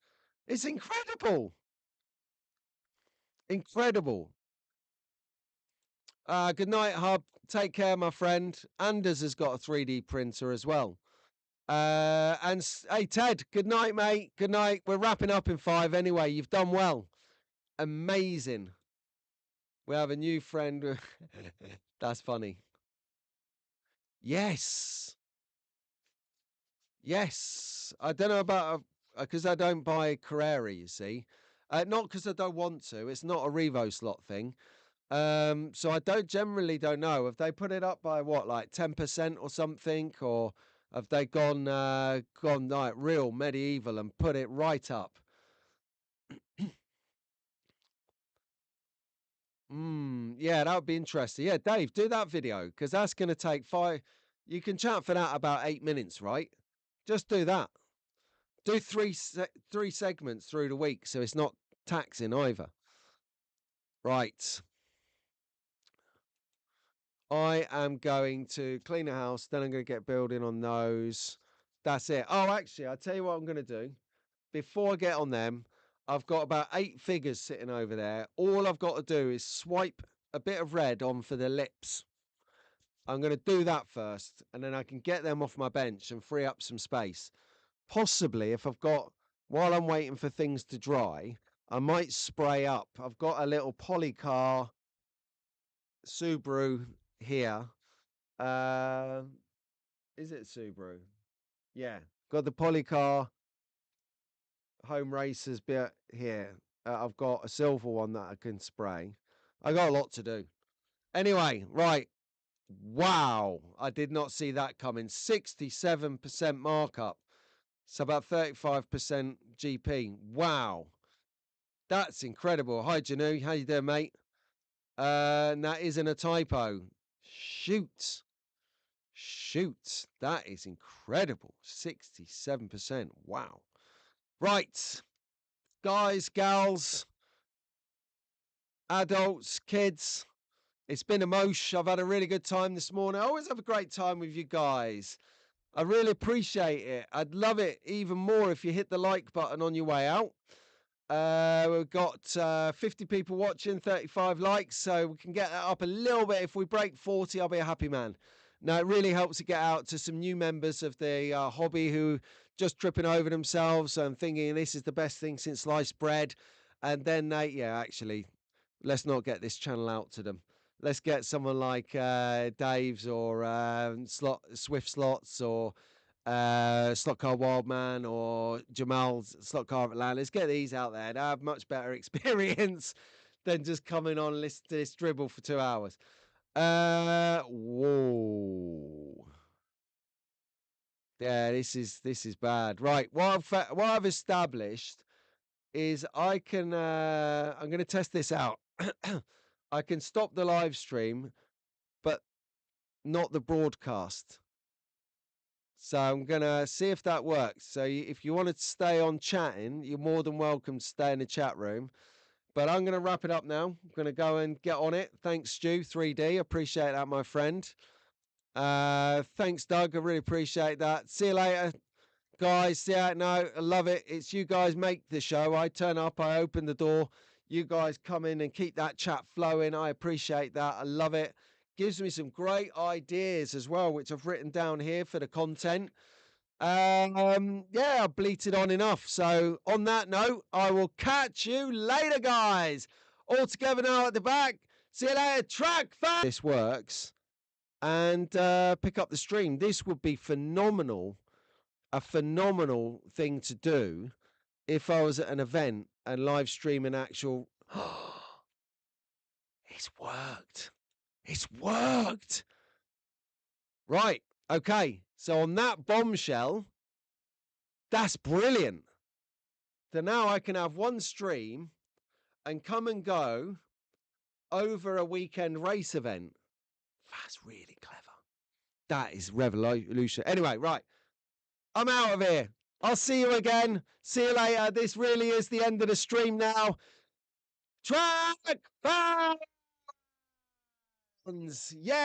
It's incredible. Incredible. Good night, Hub. Take care, my friend. Anders has got a 3D printer as well. Hey, Ted, good night, mate. Good night. We're wrapping up in 5 anyway. You've done well. Amazing. We have a new friend. That's funny. Yes. Yes. I don't know about because I don't buy Carrera, you see. Not because I don't want to. It's not a Revo slot thing. So I don't know. Have they put it up by what, like 10% or something, or have they gone like real medieval and put it right up? Yeah, that would be interesting. Yeah, Dave, do that video because that's going to take 5. You can chat for that about 8 minutes, right? Just do that. Do three segments through the week, so it's not taxing either. Right. I am going to clean the house, then I'm going to get building on those. That's it. Oh, actually, I'll tell you what I'm going to do. Before I get on them, I've got about 8 figures sitting over there. All I've got to do is swipe a bit of red on for the lips. I'm going to do that first, and then I can get them off my bench and free up some space. Possibly, if I've got, while I'm waiting for things to dry, I might spray up. I've got a little polycar Subaru here. Uh, is it Subaru? Yeah, got the polycar home racers bit here. I've got a silver one that I can spray. I got a lot to do. Anyway, right. Wow, I did not see that coming. 67% markup. So about 35% GP. Wow. That's incredible. Hi, Janu. How you doing, mate? And that isn't a typo. Shoot. Shoot. That is incredible. 67%. Wow. Right. Guys, gals, adults, kids. It's been a mosh. I've had a really good time this morning. I always have a great time with you guys. I really appreciate it. I'd love it even more if you hit the like button on your way out. We've got 50 people watching, 35 likes, so we can get that up a little bit. If we break 40, I'll be a happy man. No, it really helps to get out to some new members of the hobby who just tripping over themselves and thinking this is the best thing since sliced bread. And then actually, let's not get this channel out to them. Let's get someone like Dave's or Swift Slots or Slot Car Wildman or Jamal's Slot Car Atlanta. Let's get these out there. They have much better experience than just coming on and listen to this dribble for 2 hours. Whoa. Yeah, this is bad. Right, what I've established is I can I'm going to test this out. I can stop the live stream, but not the broadcast. So I'm going to see if that works. So if you want to stay on chatting, you're more than welcome to stay in the chat room. But I'm going to wrap it up now. I'm going to go and get on it. Thanks, Stu, 3D. Appreciate that, my friend. Thanks, Doug. I really appreciate that. See you later, guys. See ya. No, I love it. It's you guys make the show. I turn up, I open the door. You guys come in and keep that chat flowing. I appreciate that. I love it. Gives me some great ideas as well, which I've written down here for the content. Yeah, I bleated on enough. So on that note, I will catch you later, guys. All together now at the back. See you later. Track 5. This works. And pick up the stream. This would be phenomenal, a phenomenal thing to do if I was at an event and live stream an actual. It's worked. It's worked. Right. Okay. So on that bombshell, that's brilliant. So now I can have one stream and come and go over a weekend race event. That's really clever. That is revolution. Anyway, right. I'm out of here. I'll see you again. See you later. This really is the end of the stream now. Track fans! Yeah.